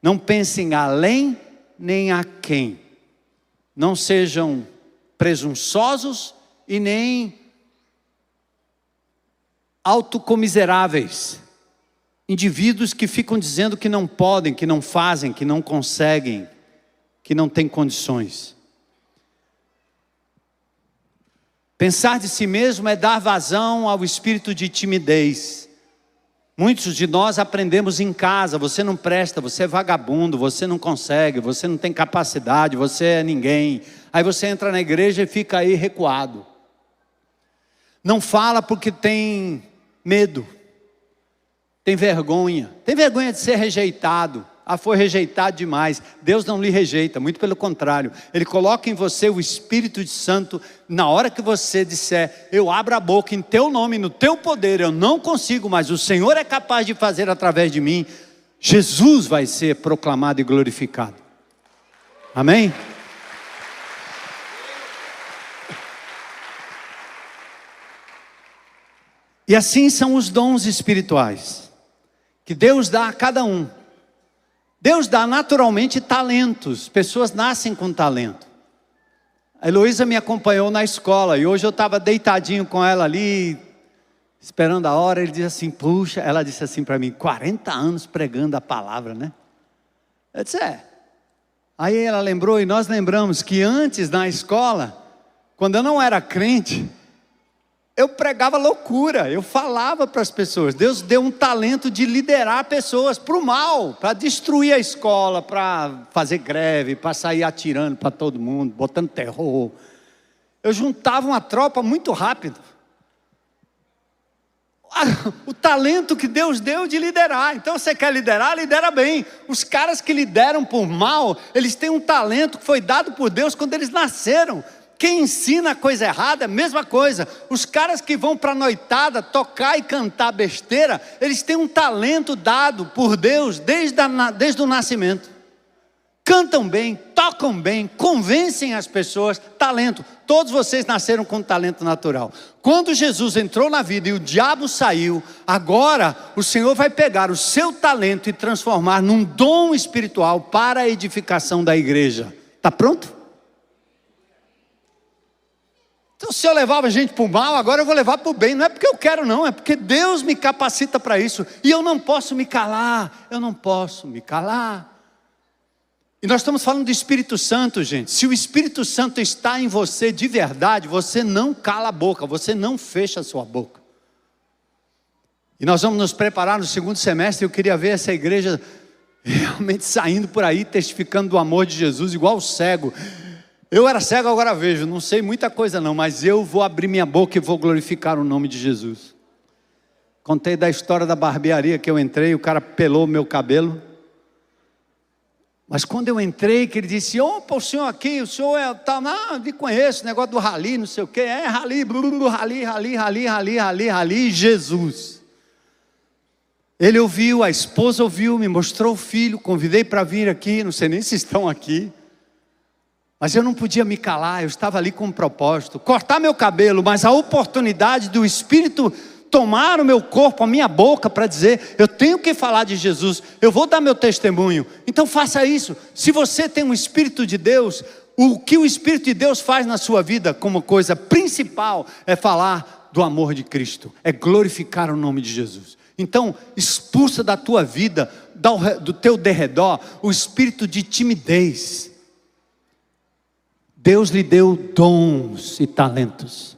Não pensem além nem a quem. Não sejam presunçosos e nem autocomiseráveis. Indivíduos que ficam dizendo que não podem, que não fazem, que não conseguem, que não têm condições. Pensar de si mesmo é dar vazão ao espírito de timidez. Muitos de nós aprendemos em casa, você não presta, você é vagabundo, você não consegue, você não tem capacidade, você é ninguém. Aí você entra na igreja e fica aí recuado. Não fala porque tem medo, tem vergonha de ser rejeitado. Ah, foi rejeitado demais. Deus não lhe rejeita, muito pelo contrário. Ele coloca em você o Espírito Santo. Na hora que você disser, eu abro a boca em teu nome, no teu poder, eu não consigo, mas o Senhor é capaz de fazer através de mim, Jesus vai ser proclamado e glorificado. Amém? E assim são os dons espirituais, que Deus dá a cada um. Deus dá naturalmente talentos, pessoas nascem com talento. A Heloísa me acompanhou na escola e hoje eu estava deitadinho com ela ali, esperando a hora. Ele disse assim, puxa, ela disse assim para mim, 40 anos pregando a palavra, né? Eu disse, é. Aí ela lembrou e nós lembramos que antes na escola, quando eu não era crente, eu pregava loucura, eu falava para as pessoas. Deus deu um talento de liderar pessoas para o mal, para destruir a escola, para fazer greve, para sair atirando para todo mundo, botando terror. Eu juntava uma tropa muito rápido. O talento que Deus deu de liderar. Então você quer liderar, lidera bem. Os caras que lideram por mal, eles têm um talento que foi dado por Deus quando eles nasceram, Quem ensina a coisa errada, é a mesma coisa. Os caras que vão para a noitada tocar e cantar besteira, eles têm um talento dado por Deus desde o nascimento. Cantam bem, tocam bem, convencem as pessoas, talento. Todos vocês nasceram com talento natural. Quando Jesus entrou na vida e o diabo saiu, agora o Senhor vai pegar o seu talento e transformar num dom espiritual para a edificação da igreja. Está pronto? Então, se eu levava a gente para o mal, agora eu vou levar para o bem. Não é porque eu quero não, é porque Deus me capacita para isso. E eu não posso me calar, eu não posso me calar. E nós estamos falando do Espírito Santo, gente. Se o Espírito Santo está em você de verdade, você não cala a boca, você não fecha a sua boca. E nós vamos nos preparar no segundo semestre. Eu queria ver essa igreja realmente saindo por aí, testificando do amor de Jesus, igual o cego. Eu era cego, agora vejo, não sei muita coisa não, mas eu vou abrir minha boca e vou glorificar o nome de Jesus. Contei da história da barbearia que eu entrei, o cara pelou o meu cabelo. Mas quando eu entrei, que ele disse, opa, o senhor aqui, o senhor é tal, não, eu me conheço, negócio do rali, não sei o quê, rali, rali, Jesus. Ele ouviu, a esposa ouviu, me mostrou o filho, convidei para vir aqui, não sei nem se estão aqui. Mas eu não podia me calar, eu estava ali com um propósito, cortar meu cabelo, mas a oportunidade do Espírito tomar o meu corpo, a minha boca para dizer, eu tenho que falar de Jesus, eu vou dar meu testemunho. Então faça isso. Se você tem um Espírito de Deus, o que o Espírito de Deus faz na sua vida como coisa principal é falar do amor de Cristo, é glorificar o nome de Jesus. Então expulsa da tua vida, do teu derredor, o espírito de timidez. Deus lhe deu dons e talentos.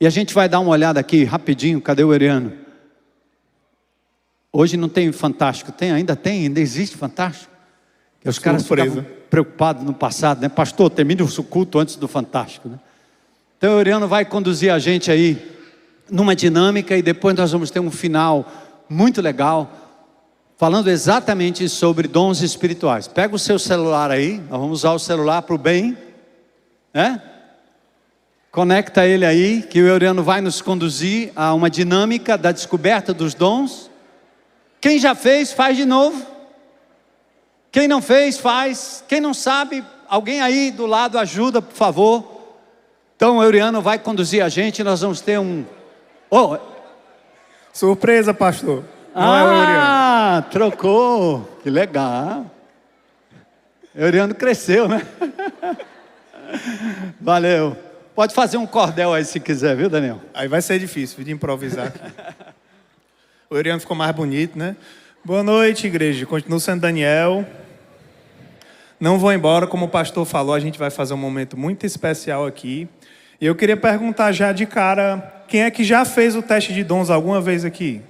E a gente vai dar uma olhada aqui rapidinho. Cadê o Eriano? Hoje não tem Fantástico. Ainda existe Fantástico? E os caras ficavam preocupados no passado, né? Pastor, termine o culto antes do Fantástico, né? Então o Eriano vai conduzir a gente aí numa dinâmica e depois nós vamos ter um final muito legal, falando exatamente sobre dons espirituais. Pega o seu celular aí, nós vamos usar o celular para o bem, né? Conecta ele aí, que o Euriano vai nos conduzir a uma dinâmica da descoberta dos dons. Quem já fez, faz de novo. Quem não fez, faz. Quem não sabe, alguém aí do lado ajuda, por favor. Então o Euriano vai conduzir a gente, nós vamos ter um... Oh. Surpresa, pastor. Não é o Euriano. Trocou. Que legal. Euriano cresceu, né? Valeu. Pode fazer um cordel aí se quiser, viu, Daniel? Aí vai ser difícil de improvisar. O Euriano ficou mais bonito, né? Boa noite, igreja. Continuo sendo Daniel. Não vou embora, como o pastor falou, a gente vai fazer um momento muito especial aqui. E eu queria perguntar já de cara, quem é que já fez o teste de dons alguma vez aqui?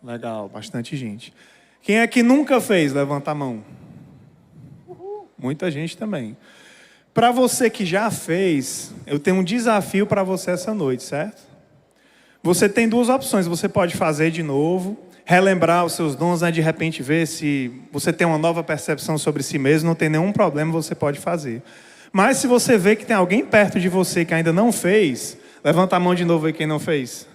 Legal, bastante gente. Quem é que nunca fez? Levanta a mão. Muita gente também. Para você que já fez, eu tenho um desafio para você essa noite, certo? Você tem duas opções, você pode fazer de novo, relembrar os seus dons, né? De repente ver se você tem uma nova percepção sobre si mesmo, não tem nenhum problema, você pode fazer. Mas se você vê que tem alguém perto de você que ainda não fez, levanta a mão de novo aí quem não fez.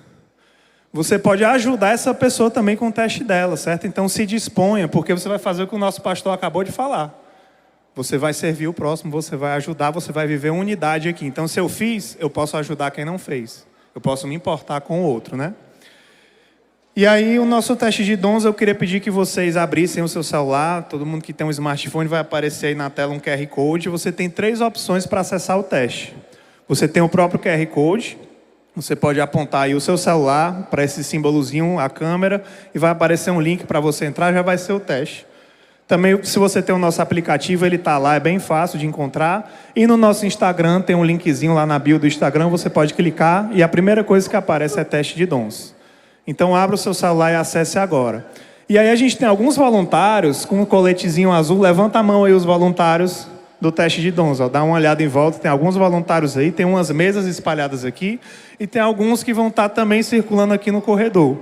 Você pode ajudar essa pessoa também com o teste dela, certo? Então se disponha, porque você vai fazer o que o nosso pastor acabou de falar. Você vai servir o próximo, você vai ajudar, você vai viver unidade aqui. Então, se eu fiz, eu posso ajudar quem não fez. Eu posso me importar com o outro, né? E aí, o nosso teste de dons, eu queria pedir que vocês abrissem o seu celular. Todo mundo que tem um smartphone vai aparecer aí na tela um QR Code. Você tem 3 opções para acessar o teste. Você tem o próprio QR Code. Você pode apontar aí o seu celular para esse símbolozinho, a câmera, e vai aparecer um link para você entrar, já vai ser o teste. Também, se você tem o nosso aplicativo, ele está lá, é bem fácil de encontrar. E no nosso Instagram, tem um linkzinho lá na bio do Instagram, você pode clicar e a primeira coisa que aparece é teste de dons. Então, abra o seu celular e acesse agora. E aí a gente tem alguns voluntários com um coletezinho azul. Levanta a mão aí os voluntários do teste de dons. Ó. Dá uma olhada em volta, tem alguns voluntários aí, tem umas mesas espalhadas aqui. E tem alguns que vão estar também circulando aqui no corredor.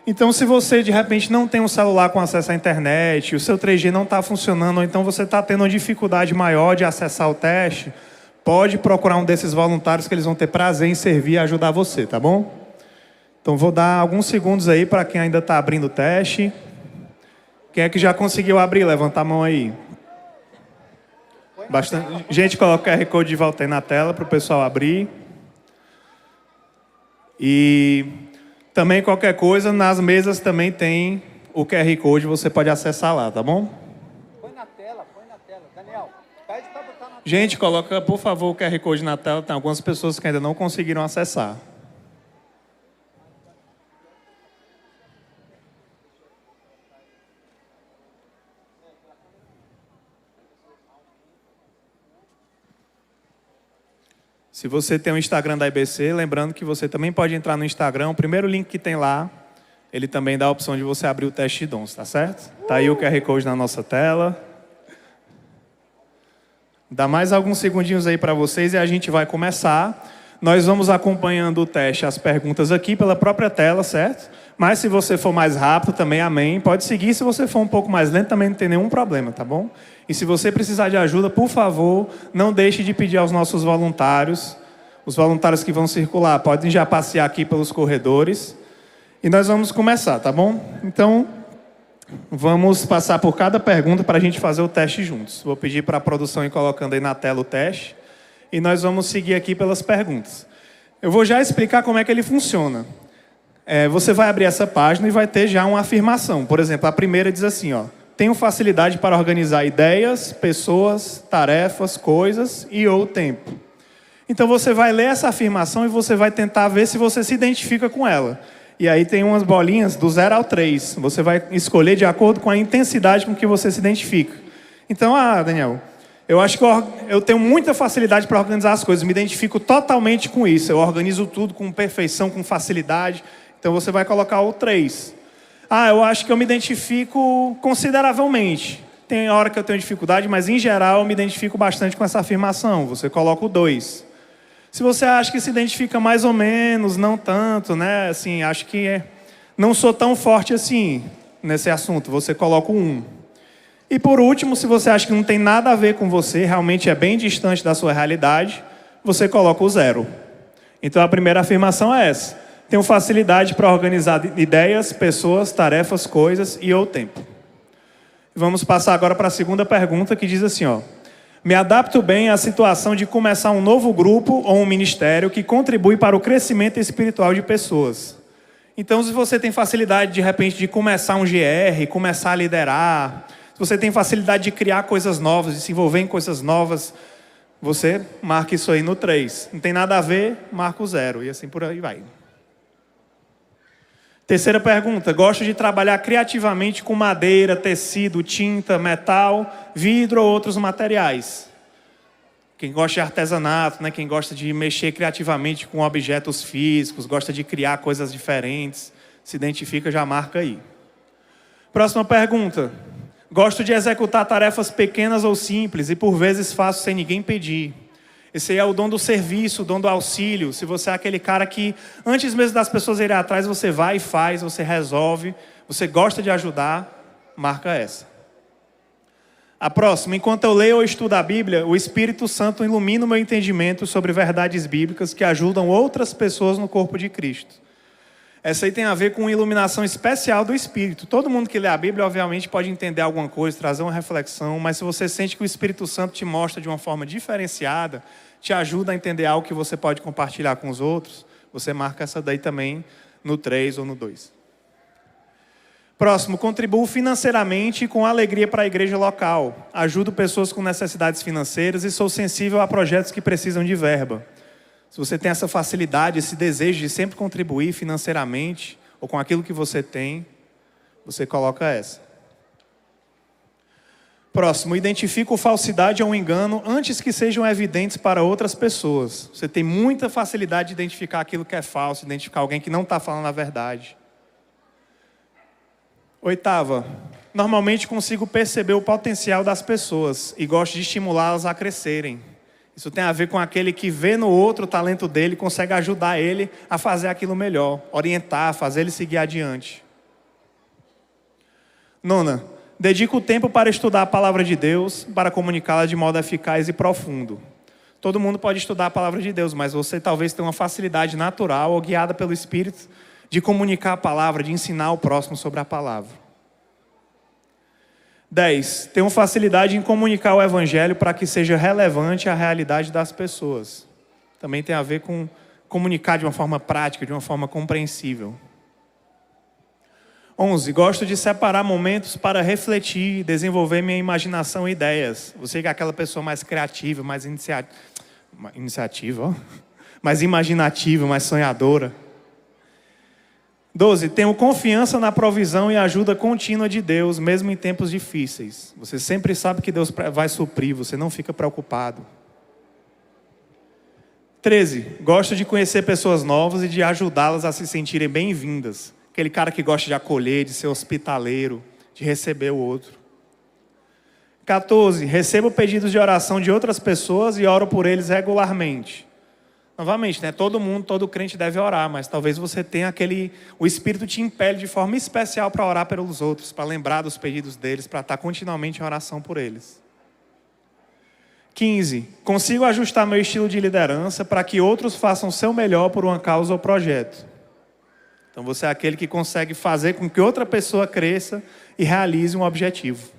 Então, se você, de repente, não tem um celular com acesso à internet, o seu 3G não está funcionando, ou então você está tendo uma dificuldade maior de acessar o teste, pode procurar um desses voluntários que eles vão ter prazer em servir e ajudar você, tá bom? Então vou dar alguns segundos aí para quem ainda está abrindo o teste. Quem é que já conseguiu abrir? Levanta a mão aí. Bastante gente, coloca o QR Code de volta aí na tela para o pessoal abrir. E também qualquer coisa, nas mesas também tem o QR Code, você pode acessar lá, tá bom? Põe na tela. Daniel, pede para botar na tela. Gente, coloca, por favor, o QR Code na tela. Tem algumas pessoas que ainda não conseguiram acessar. Se você tem o Instagram da IBC, lembrando que você também pode entrar no Instagram, o primeiro link que tem lá, ele também dá a opção de você abrir o teste de dons, tá certo? Tá aí o QR Code na nossa tela. Dá mais alguns segundinhos aí para vocês e a gente vai começar. Nós vamos acompanhando o teste, as perguntas aqui pela própria tela, certo? Mas se você for mais rápido também, amém. Pode seguir, se você for um pouco mais lento também não tem nenhum problema, tá bom? E se você precisar de ajuda, por favor, não deixe de pedir aos nossos voluntários. Os voluntários que vão circular podem já passear aqui pelos corredores. E nós vamos começar, tá bom? Então, vamos passar por cada pergunta para a gente fazer o teste juntos. Vou pedir para a produção ir colocando aí na tela o teste. E nós vamos seguir aqui pelas perguntas. Eu vou já explicar como é que ele funciona. Você vai abrir essa página e vai ter já uma afirmação. Por exemplo, a primeira diz assim, ó. Tenho facilidade para organizar ideias, pessoas, tarefas, coisas e ou tempo. Então você vai ler essa afirmação e você vai tentar ver se você se identifica com ela. E aí tem umas bolinhas do 0 ao 3. Você vai escolher de acordo com a intensidade com que você se identifica. Então, Daniel, eu acho que eu tenho muita facilidade para organizar as coisas. Me identifico totalmente com isso. Eu organizo tudo com perfeição, com facilidade. Então você vai colocar o 3. Eu acho que eu me identifico consideravelmente. Tem hora que eu tenho dificuldade, mas em geral eu me identifico bastante com essa afirmação. Você coloca o 2. Se você acha que se identifica mais ou menos, não tanto, né? Assim, acho que não sou tão forte assim nesse assunto. Você coloca o 1. E por último, se você acha que não tem nada a ver com você, realmente é bem distante da sua realidade, você coloca o 0. Então a primeira afirmação é essa. Tenho facilidade para organizar ideias, pessoas, tarefas, coisas e ou tempo. Vamos passar agora para a segunda pergunta que diz assim, ó. Me adapto bem à situação de começar um novo grupo ou um ministério que contribui para o crescimento espiritual de pessoas. Então, se você tem facilidade, de repente, de começar um GR, começar a liderar, se você tem facilidade de criar coisas novas, de se envolver em coisas novas, você marca isso aí no 3. Não tem nada a ver, marca o 0. E assim por aí vai. Terceira pergunta. Gosto de trabalhar criativamente com madeira, tecido, tinta, metal, vidro ou outros materiais. Quem gosta de artesanato, né? Quem gosta de mexer criativamente com objetos físicos, gosta de criar coisas diferentes, se identifica, já marca aí. Próxima pergunta. Gosto de executar tarefas pequenas ou simples e por vezes faço sem ninguém pedir. Esse aí é o dom do serviço, o dom do auxílio. Se você é aquele cara que, antes mesmo das pessoas irem atrás, você vai e faz, você resolve, você gosta de ajudar, marca essa. A próxima, enquanto eu leio ou estudo a Bíblia, o Espírito Santo ilumina o meu entendimento sobre verdades bíblicas que ajudam outras pessoas no corpo de Cristo. Essa aí tem a ver com iluminação especial do Espírito. Todo mundo que lê a Bíblia, obviamente, pode entender alguma coisa, trazer uma reflexão, mas se você sente que o Espírito Santo te mostra de uma forma diferenciada, te ajuda a entender algo que você pode compartilhar com os outros, você marca essa daí também no 3 ou no 2. Próximo, contribuo financeiramente com alegria para a igreja local. Ajudo pessoas com necessidades financeiras e sou sensível a projetos que precisam de verba. Se você tem essa facilidade, esse desejo de sempre contribuir financeiramente ou com aquilo que você tem, você coloca essa. Próximo, identifico falsidade ou engano antes que sejam evidentes para outras pessoas. Você tem muita facilidade de identificar aquilo que é falso, identificar alguém que não está falando a verdade. Oitava, normalmente consigo perceber o potencial das pessoas e gosto de estimulá-las a crescerem. Isso tem a ver com aquele que vê no outro o talento dele, consegue ajudar ele a fazer aquilo melhor, orientar, fazer ele seguir adiante. Nona, dedico tempo para estudar a palavra de Deus, para comunicá-la de modo eficaz e profundo. Todo mundo pode estudar a palavra de Deus, mas você talvez tenha uma facilidade natural ou guiada pelo Espírito de comunicar a palavra, de ensinar o próximo sobre a palavra. 10. Tenho facilidade em comunicar o Evangelho para que seja relevante à realidade das pessoas. Também tem a ver com comunicar de uma forma prática, de uma forma compreensível. 11. Gosto de separar momentos para refletir, desenvolver minha imaginação e ideias. Você que é aquela pessoa mais criativa, mais mais imaginativa, mais sonhadora. 12. Tenho confiança na provisão e ajuda contínua de Deus, mesmo em tempos difíceis. Você sempre sabe que Deus vai suprir, você não fica preocupado. 13. Gosto de conhecer pessoas novas e de ajudá-las a se sentirem bem-vindas. Aquele cara que gosta de acolher, de ser hospitaleiro, de receber o outro. 14. Recebo pedidos de oração de outras pessoas e oro por eles regularmente. Novamente, né? Todo mundo, todo crente deve orar, mas talvez você tenha o Espírito te impele de forma especial para orar pelos outros, para lembrar dos pedidos deles, para estar continuamente em oração por eles. 15. Consigo ajustar meu estilo de liderança para que outros façam o seu melhor por uma causa ou projeto. Então você é aquele que consegue fazer com que outra pessoa cresça e realize um objetivo.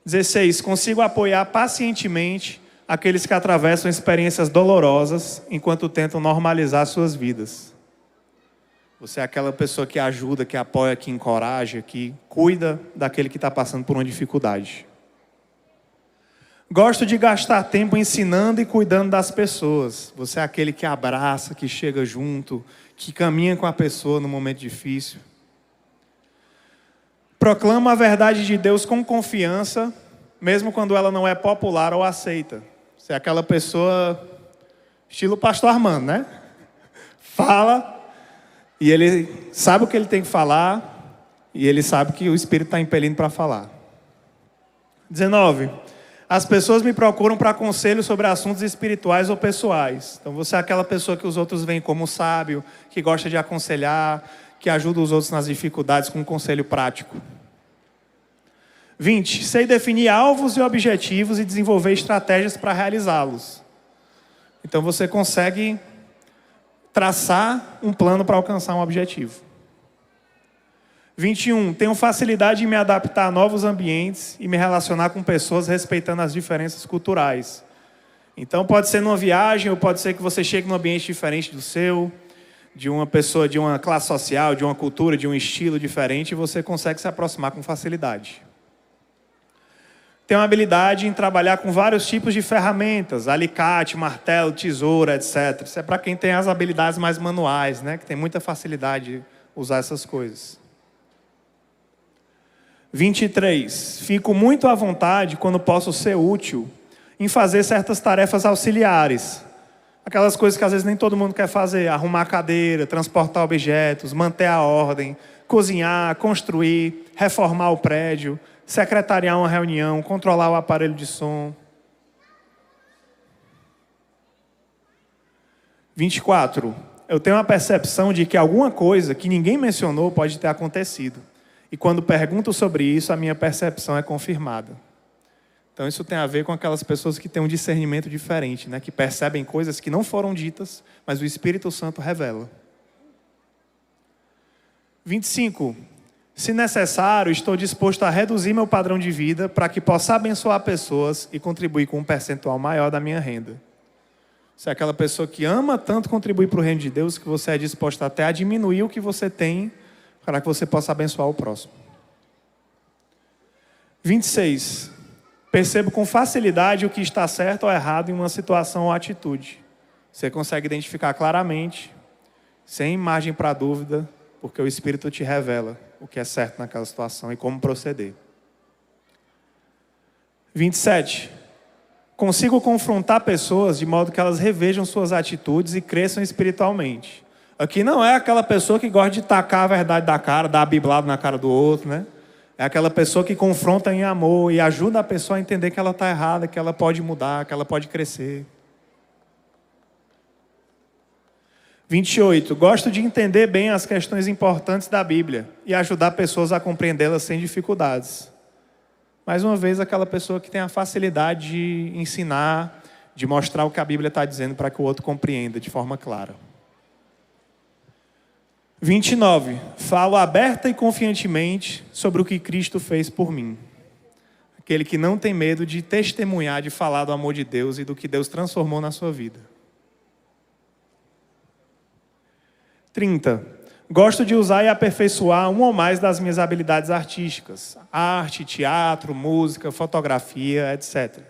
16. Consigo apoiar pacientemente aqueles que atravessam experiências dolorosas enquanto tentam normalizar suas vidas. Você é aquela pessoa que ajuda, que apoia, que encoraja, que cuida daquele que está passando por uma dificuldade. Gosto de gastar tempo ensinando e cuidando das pessoas. Você é aquele que abraça, que chega junto, que caminha com a pessoa no momento difícil. Proclamo a verdade de Deus com confiança, mesmo quando ela não é popular ou aceita. Você é aquela pessoa, estilo pastor Armando, né? Fala, e ele sabe o que ele tem que falar, e ele sabe que o Espírito está impelindo para falar. 19. As pessoas me procuram para conselho sobre assuntos espirituais ou pessoais. Então você é aquela pessoa que os outros veem como sábio, que gosta de aconselhar, que ajuda os outros nas dificuldades com um conselho prático. 20. Sei definir alvos e objetivos e desenvolver estratégias para realizá-los. Então você consegue traçar um plano para alcançar um objetivo. 21. Tenho facilidade em me adaptar a novos ambientes e me relacionar com pessoas respeitando as diferenças culturais. Então pode ser numa viagem ou pode ser que você chegue num ambiente diferente do seu, de uma pessoa, de uma classe social, de uma cultura, de um estilo diferente, e você consegue se aproximar com facilidade. Tenho uma habilidade em trabalhar com vários tipos de ferramentas, alicate, martelo, tesoura, etc. Isso é para quem tem as habilidades mais manuais, né? Que tem muita facilidade de usar essas coisas. 23. Fico muito à vontade quando posso ser útil em fazer certas tarefas auxiliares. Aquelas coisas que às vezes nem todo mundo quer fazer. Arrumar a cadeira, transportar objetos, manter a ordem, cozinhar, construir, reformar o prédio, secretariar uma reunião, controlar o aparelho de som. 24. Eu tenho a percepção de que alguma coisa que ninguém mencionou pode ter acontecido. E quando pergunto sobre isso, a minha percepção é confirmada. Então isso tem a ver com aquelas pessoas que têm um discernimento diferente, né? Que percebem coisas que não foram ditas, mas o Espírito Santo revela. 25. Se necessário, estou disposto a reduzir meu padrão de vida para que possa abençoar pessoas e contribuir com um percentual maior da minha renda. Você é aquela pessoa que ama tanto contribuir para o reino de Deus que você é disposto até a diminuir o que você tem para que você possa abençoar o próximo. 26. Percebo com facilidade o que está certo ou errado em uma situação ou atitude. Você consegue identificar claramente, sem margem para dúvida, porque o Espírito te revela o que é certo naquela situação e como proceder. 27. Consigo confrontar pessoas de modo que elas revejam suas atitudes e cresçam espiritualmente. Aqui não é aquela pessoa que gosta de tacar a verdade da cara, dar a biblada na cara do outro, né? É aquela pessoa que confronta em amor e ajuda a pessoa a entender que ela está errada, que ela pode mudar, que ela pode crescer. 28. Gosto de entender bem as questões importantes da Bíblia e ajudar pessoas a compreendê-las sem dificuldades. Mais uma vez, aquela pessoa que tem a facilidade de ensinar, de mostrar o que a Bíblia está dizendo para que o outro compreenda de forma clara. 29. Falo aberta e confiantemente sobre o que Cristo fez por mim. Aquele que não tem medo de testemunhar, de falar do amor de Deus e do que Deus transformou na sua vida. 30. Gosto de usar e aperfeiçoar uma ou mais das minhas habilidades artísticas. Arte, teatro, música, fotografia, etc.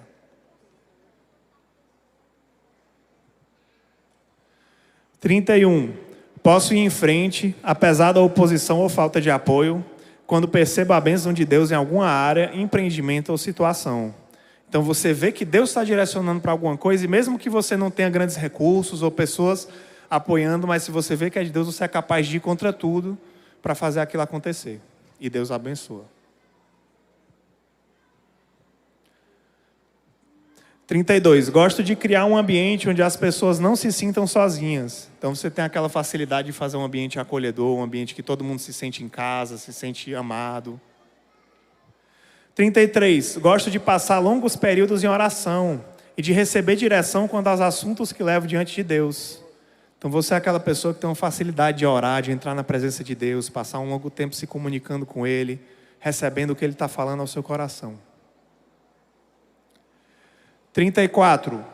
31. Posso ir em frente, apesar da oposição ou falta de apoio, quando percebo a bênção de Deus em alguma área, empreendimento ou situação. Então você vê que Deus está direcionando para alguma coisa, e mesmo que você não tenha grandes recursos ou pessoas apoiando, mas se você vê que é de Deus, você é capaz de ir contra tudo para fazer aquilo acontecer. E Deus abençoa. 32. Gosto de criar um ambiente onde as pessoas não se sintam sozinhas. Então você tem aquela facilidade de fazer um ambiente acolhedor, um ambiente que todo mundo se sente em casa, se sente amado. 33. Gosto de passar longos períodos em oração e de receber direção quanto aos assuntos que levo diante de Deus. Então você é aquela pessoa que tem uma facilidade de orar, de entrar na presença de Deus, passar um longo tempo se comunicando com Ele, recebendo o que Ele está falando ao seu coração. 34.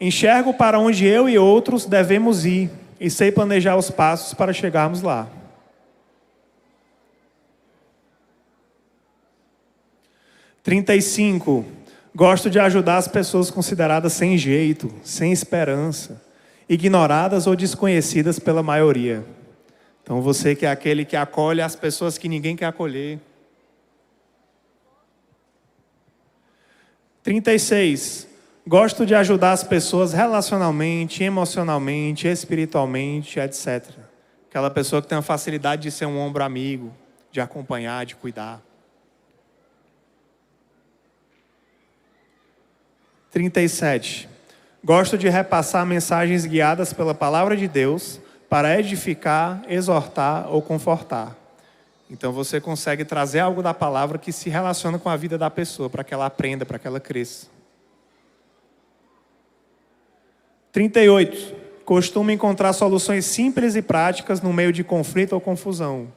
Enxergo para onde eu e outros devemos ir e sei planejar os passos para chegarmos lá. 35. Gosto de ajudar as pessoas consideradas sem jeito, sem esperança, ignoradas ou desconhecidas pela maioria. Então você que é aquele que acolhe as pessoas que ninguém quer acolher. 36. Gosto de ajudar as pessoas relacionalmente, emocionalmente, espiritualmente, etc. Aquela pessoa que tem a facilidade de ser um ombro amigo, de acompanhar, de cuidar. 37. Gosto de repassar mensagens guiadas pela palavra de Deus para edificar, exortar ou confortar. Então você consegue trazer algo da palavra que se relaciona com a vida da pessoa, para que ela aprenda, para que ela cresça. 38. Costumo encontrar soluções simples e práticas no meio de conflito ou confusão.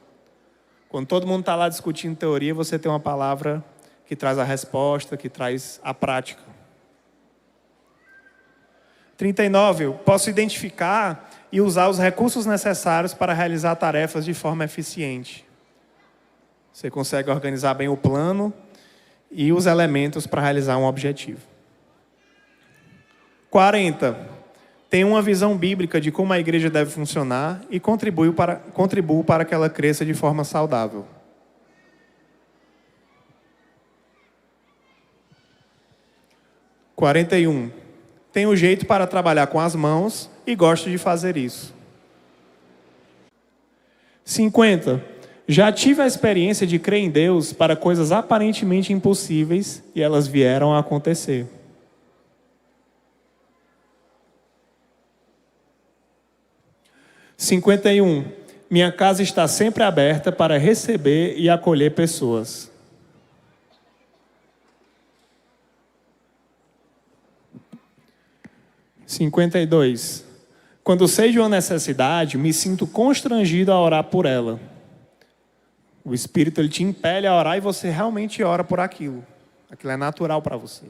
Quando todo mundo está lá discutindo teoria, você tem uma palavra que traz a resposta, que traz a prática. 39. Posso identificar e usar os recursos necessários para realizar tarefas de forma eficiente. Você consegue organizar bem o plano e os elementos para realizar um objetivo. 40. Tenho uma visão bíblica de como a igreja deve funcionar e contribuo para que ela cresça de forma saudável. 41. Tenho jeito para trabalhar com as mãos e gosto de fazer isso. 50. Já tive a experiência de crer em Deus para coisas aparentemente impossíveis e elas vieram a acontecer. 51. Minha casa está sempre aberta para receber e acolher pessoas. 52. Quando sei de uma necessidade, me sinto constrangido a orar por ela. O Espírito ele te impele a orar e você realmente ora por aquilo. Aquilo é natural para você.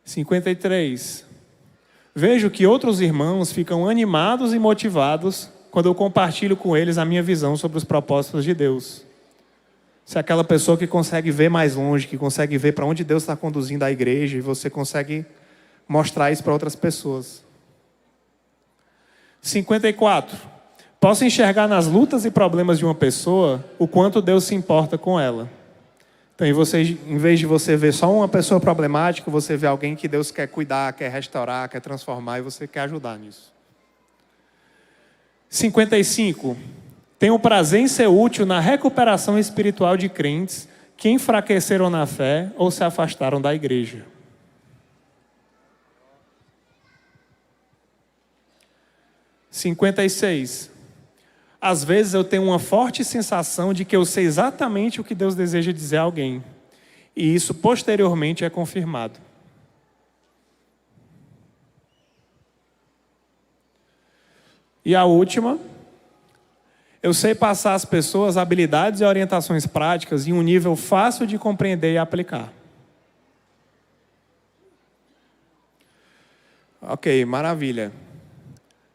53. Vejo que outros irmãos ficam animados e motivados quando eu compartilho com eles a minha visão sobre os propósitos de Deus. Você é aquela pessoa que consegue ver mais longe, que consegue ver para onde Deus está conduzindo a igreja e você consegue mostrar isso para outras pessoas. 54. Posso enxergar nas lutas e problemas de uma pessoa o quanto Deus se importa com ela. Então, em vez de você ver só uma pessoa problemática, você vê alguém que Deus quer cuidar, quer restaurar, quer transformar e você quer ajudar nisso. 55. Tenho prazer em ser útil na recuperação espiritual de crentes que enfraqueceram na fé ou se afastaram da igreja. 56. Às vezes eu tenho uma forte sensação de que eu sei exatamente o que Deus deseja dizer a alguém. E isso posteriormente é confirmado. E a última, eu sei passar às pessoas habilidades e orientações práticas em um nível fácil de compreender e aplicar. Ok, maravilha.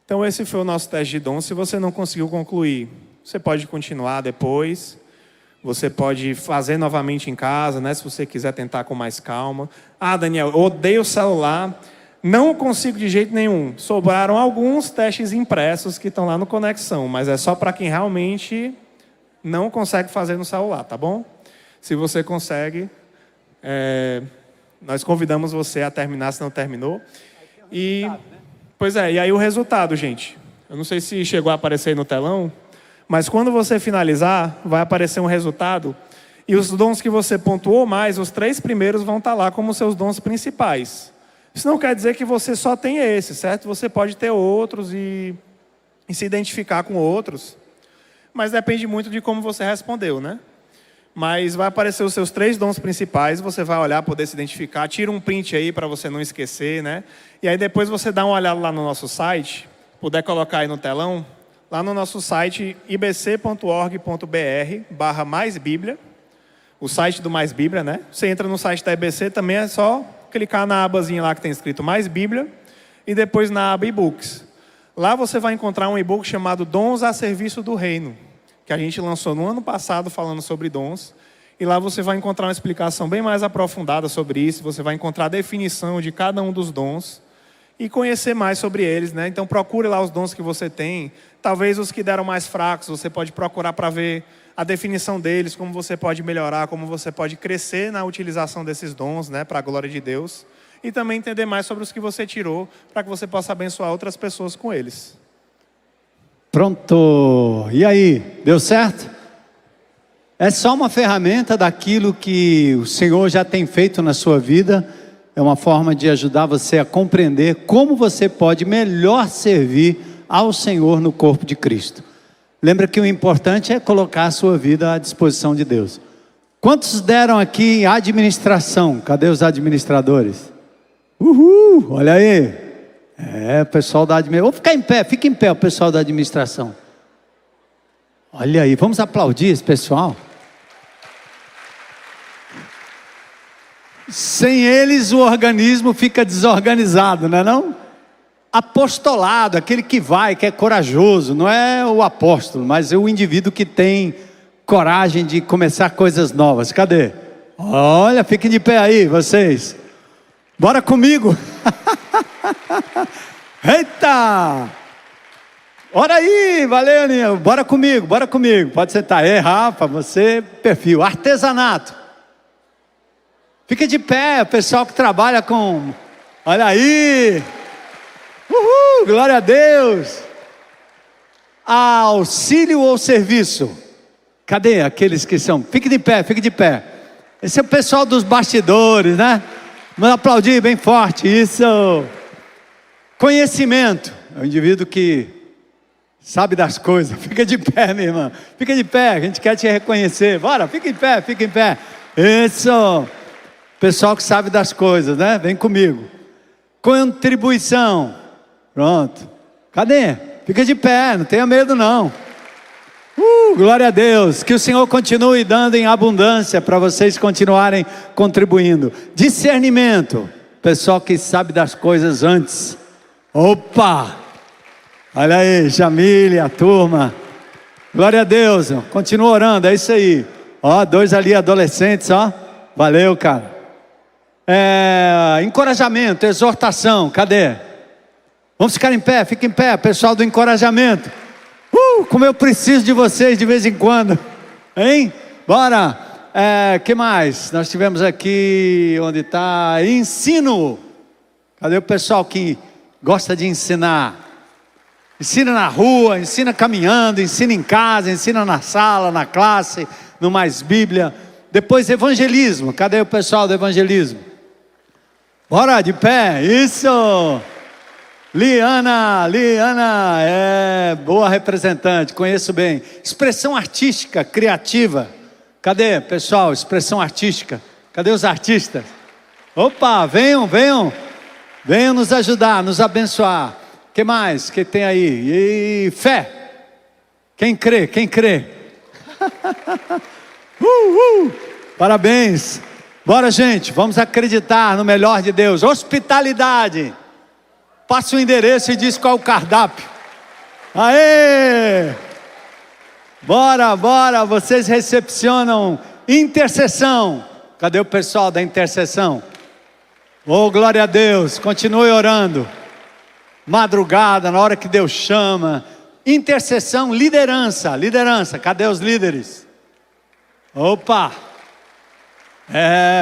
Então esse foi o nosso teste de dom. Se você não conseguiu concluir, você pode continuar depois. Você pode fazer novamente em casa, né? Se você quiser tentar com mais calma. Ah, Daniel, eu odeio o celular. Não consigo de jeito nenhum. Sobraram alguns testes impressos que estão lá no Conexão, mas é só para quem realmente não consegue fazer no celular, tá bom? Se você consegue, nós convidamos você a terminar se não terminou. E, pois é, e aí o resultado, gente. Eu não sei se chegou a aparecer aí no telão, mas quando você finalizar, vai aparecer um resultado. E os dons que você pontuou mais, os 3 primeiros vão estar lá como seus dons principais. Isso não quer dizer que você só tenha esse, certo? Você pode ter outros e se identificar com outros. Mas depende muito de como você respondeu, né? Mas vai aparecer os seus 3 dons principais, você vai olhar, poder se identificar. Tira um print aí para você não esquecer, né? E aí depois você dá uma olhada lá no nosso site, puder colocar aí no telão, lá no nosso site ibc.org.br/maisbíblia, o site do Mais Bíblia, né? Você entra no site da IBC, também é só clicar na abazinha lá que tem escrito Mais Bíblia e depois na aba e-books. Lá você vai encontrar um e-book chamado Dons a Serviço do Reino, que a gente lançou no ano passado falando sobre dons. E lá você vai encontrar uma explicação bem mais aprofundada sobre isso. Você vai encontrar a definição de cada um dos dons e conhecer mais sobre eles, né? Então procure lá os dons que você tem. Talvez os que deram mais fracos, você pode procurar para ver a definição deles, como você pode melhorar, como você pode crescer na utilização desses dons, né, para a glória de Deus. E também entender mais sobre os que você tirou, para que você possa abençoar outras pessoas com eles. Pronto. E aí, deu certo? É só uma ferramenta daquilo que o Senhor já tem feito na sua vida. É uma forma de ajudar você a compreender como você pode melhor servir ao Senhor no corpo de Cristo. Lembra que o importante é colocar a sua vida à disposição de Deus. Quantos deram aqui administração? Cadê os administradores? Uhul, olha aí. O pessoal da administração. Vou ficar em pé, fica em pé o pessoal da administração. Olha aí, vamos aplaudir esse pessoal. Sem eles o organismo fica desorganizado, não é não? Apostolado, aquele que vai, que é corajoso, não é o apóstolo, mas é o indivíduo que tem coragem de começar coisas novas. Cadê? Olha, fiquem de pé aí, vocês. Bora comigo. Eita! Ora aí, valeu, Aninha. Bora comigo. Pode sentar aí, Rafa, você, perfil, artesanato. Fica de pé, o pessoal que trabalha com... Olha aí! Uhul, glória a Deus! Auxílio ou serviço? Cadê aqueles que são? Fique de pé. Esse é o pessoal dos bastidores, né? Vamos aplaudir bem forte, isso! Conhecimento, é o indivíduo que sabe das coisas. Fica de pé, minha irmã. Fica de pé, a gente quer te reconhecer. Bora, fica em pé. Isso! Pessoal que sabe das coisas, né? Vem comigo. Contribuição. Pronto. Cadê? Fica de pé, não tenha medo não. Glória a Deus. Que o Senhor continue dando em abundância para vocês continuarem contribuindo. Discernimento. Pessoal que sabe das coisas antes. Opa! Olha aí, Jamile, a turma. Glória a Deus. Continua orando, é isso aí. Ó, 2 ali adolescentes, ó. Valeu, cara. Encorajamento, exortação, cadê? Vamos ficar em pé, fica em pé, pessoal do encorajamento. Como eu preciso de vocês de vez em quando, hein? Bora. Que mais? Nós tivemos aqui, onde está? Ensino. Cadê o pessoal que gosta de ensinar? Ensina na rua, ensina caminhando, ensina em casa, ensina na sala, na classe, no Mais Bíblia. Depois evangelismo, cadê o pessoal do evangelismo? Bora, de pé, isso! Liana, boa representante, conheço bem. Expressão artística, criativa. Cadê, pessoal, expressão artística? Cadê os artistas? Opa, venham nos ajudar, nos abençoar. O que mais que tem aí? E fé. Quem crê? Parabéns. Bora, gente, vamos acreditar no melhor de Deus. Hospitalidade. Passa o endereço e diz qual é o cardápio. Aê! Bora, vocês recepcionam intercessão. Cadê o pessoal da intercessão? Oh, glória a Deus, continue orando. Madrugada, na hora que Deus chama. Intercessão, liderança, cadê os líderes? Opa!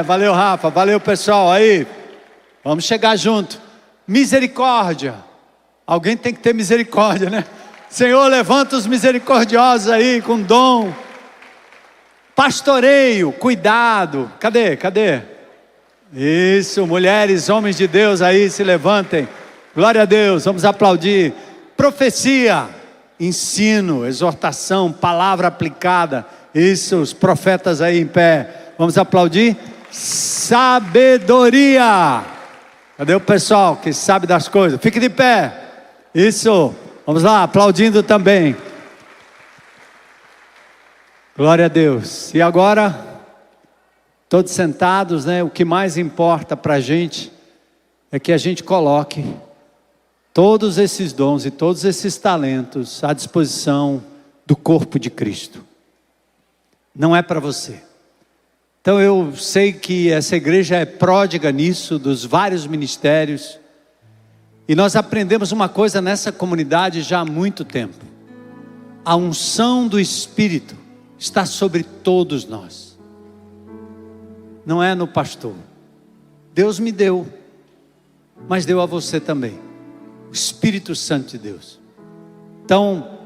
Valeu Rafa, valeu pessoal, aí, vamos chegar junto. Misericórdia, alguém tem que ter misericórdia, né? Senhor, levanta os misericordiosos aí, com dom. Pastoreio, cuidado, cadê? Isso, mulheres, homens de Deus aí, se levantem. Glória a Deus, vamos aplaudir. Profecia, ensino, exortação, palavra aplicada. Isso, os profetas aí em pé. Vamos aplaudir. Sabedoria. Cadê o pessoal que sabe das coisas? Fique de pé. Isso, vamos lá, aplaudindo também. Glória a Deus. E agora, todos sentados, né? O que mais importa para a gente é que a gente coloque todos esses dons e todos esses talentos à disposição do corpo de Cristo. Não é para você. Então eu sei que essa igreja é pródiga nisso, dos vários ministérios. E nós aprendemos uma coisa nessa comunidade já há muito tempo. A unção do Espírito está sobre todos nós. Não é no pastor. Deus me deu, mas deu a você também. O Espírito Santo de Deus. Então,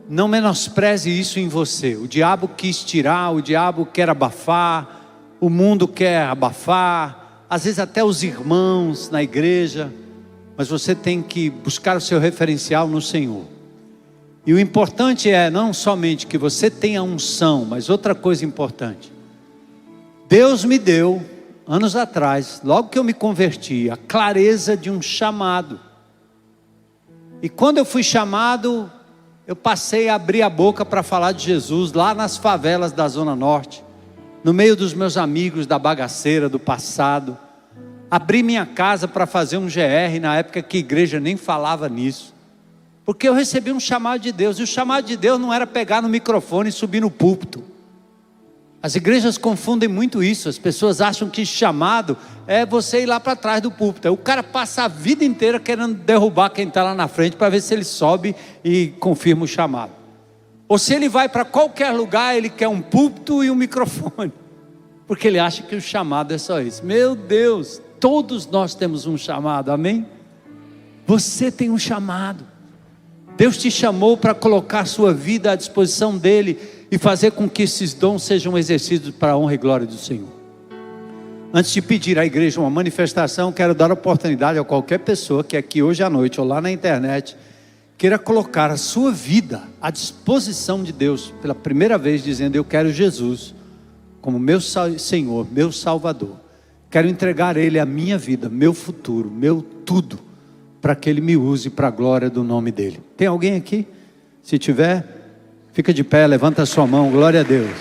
não menospreze isso em você. O diabo quis tirar, o diabo quer abafar, o mundo quer abafar, às vezes até os irmãos na igreja, mas você tem que buscar o seu referencial no Senhor. E o importante é não somente que você tenha unção, mas outra coisa importante. Deus me deu, anos atrás, logo que eu me converti, a clareza de um chamado. E quando eu fui chamado, eu passei a abrir a boca para falar de Jesus lá nas favelas da Zona Norte, no meio dos meus amigos da bagaceira, do passado. Abri minha casa para fazer um GR, na época que a igreja nem falava nisso. Porque eu recebi um chamado de Deus, e o chamado de Deus não era pegar no microfone e subir no púlpito. As igrejas confundem muito isso, as pessoas acham que chamado é você ir lá para trás do púlpito. O cara passa a vida inteira querendo derrubar quem está lá na frente para ver se ele sobe e confirma o chamado. Ou se ele vai para qualquer lugar, ele quer um púlpito e um microfone, porque ele acha que o chamado é só isso. Meu Deus, todos nós temos um chamado, amém? Você tem um chamado. Deus te chamou para colocar sua vida à disposição dele e fazer com que esses dons sejam exercidos para a honra e glória do Senhor. Antes de pedir à igreja uma manifestação, quero dar oportunidade a qualquer pessoa que aqui hoje à noite ou lá na internet queira colocar a sua vida à disposição de Deus pela primeira vez, dizendo: eu quero Jesus como meu Senhor, meu Salvador. Quero entregar a Ele a minha vida, meu futuro, meu tudo, para que Ele me use para a glória do nome dEle. Tem alguém aqui? Se tiver, fica de pé, levanta a sua mão. Glória a Deus.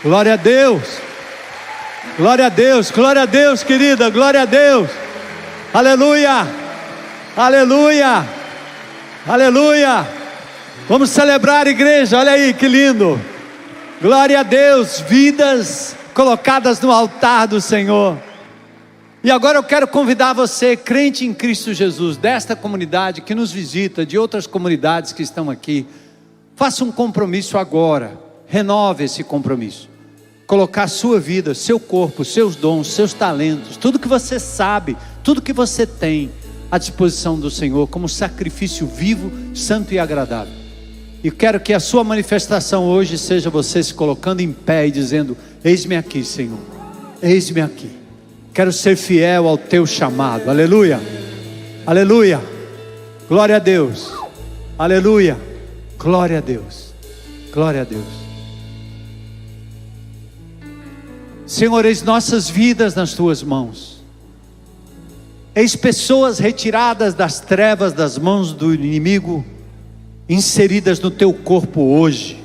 Glória a Deus. Glória a Deus. Glória a Deus, querida. Glória a Deus. Aleluia. Aleluia. Aleluia. Vamos celebrar, igreja. Olha aí que lindo. Glória a Deus. Vidas colocadas no altar do Senhor. E agora eu quero convidar você, crente em Cristo Jesus, desta comunidade que nos visita, de outras comunidades que estão aqui, faça um compromisso agora, renove esse compromisso, colocar a sua vida, seu corpo, seus dons, seus talentos, tudo que você sabe, tudo que você tem à disposição do Senhor, como sacrifício vivo, santo e agradável. E quero que a sua manifestação hoje seja você se colocando em pé e dizendo: eis-me aqui, Senhor, eis-me aqui. Quero ser fiel ao teu chamado, aleluia, Aleluia. Glória a Deus. Aleluia. Glória a Deus. Glória a Deus. Senhor, eis nossas vidas nas tuas mãos. Eis pessoas retiradas das trevas, das mãos do inimigo, inseridas no teu corpo hoje.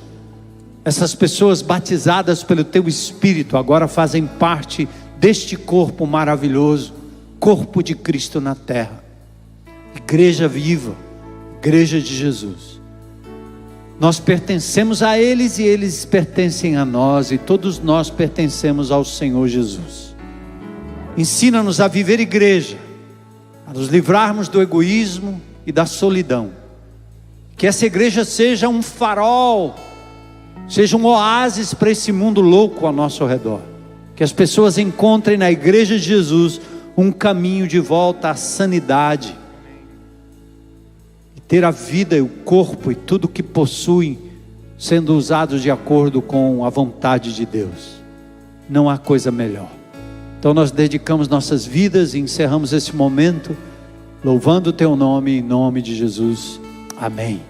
Essas pessoas batizadas pelo teu Espírito agora fazem parte deste corpo maravilhoso, corpo de Cristo na terra. Igreja viva, igreja de Jesus. Nós pertencemos a eles e eles pertencem a nós, e todos nós pertencemos ao Senhor Jesus. Ensina-nos a viver igreja, a nos livrarmos do egoísmo e da solidão. Que essa igreja seja um farol, seja um oásis para esse mundo louco ao nosso redor. Que as pessoas encontrem na igreja de Jesus um caminho de volta à sanidade. E ter a vida e o corpo e tudo o que possuem sendo usados de acordo com a vontade de Deus. Não há coisa melhor. Então nós dedicamos nossas vidas e encerramos esse momento louvando o teu nome, em nome de Jesus. Amém.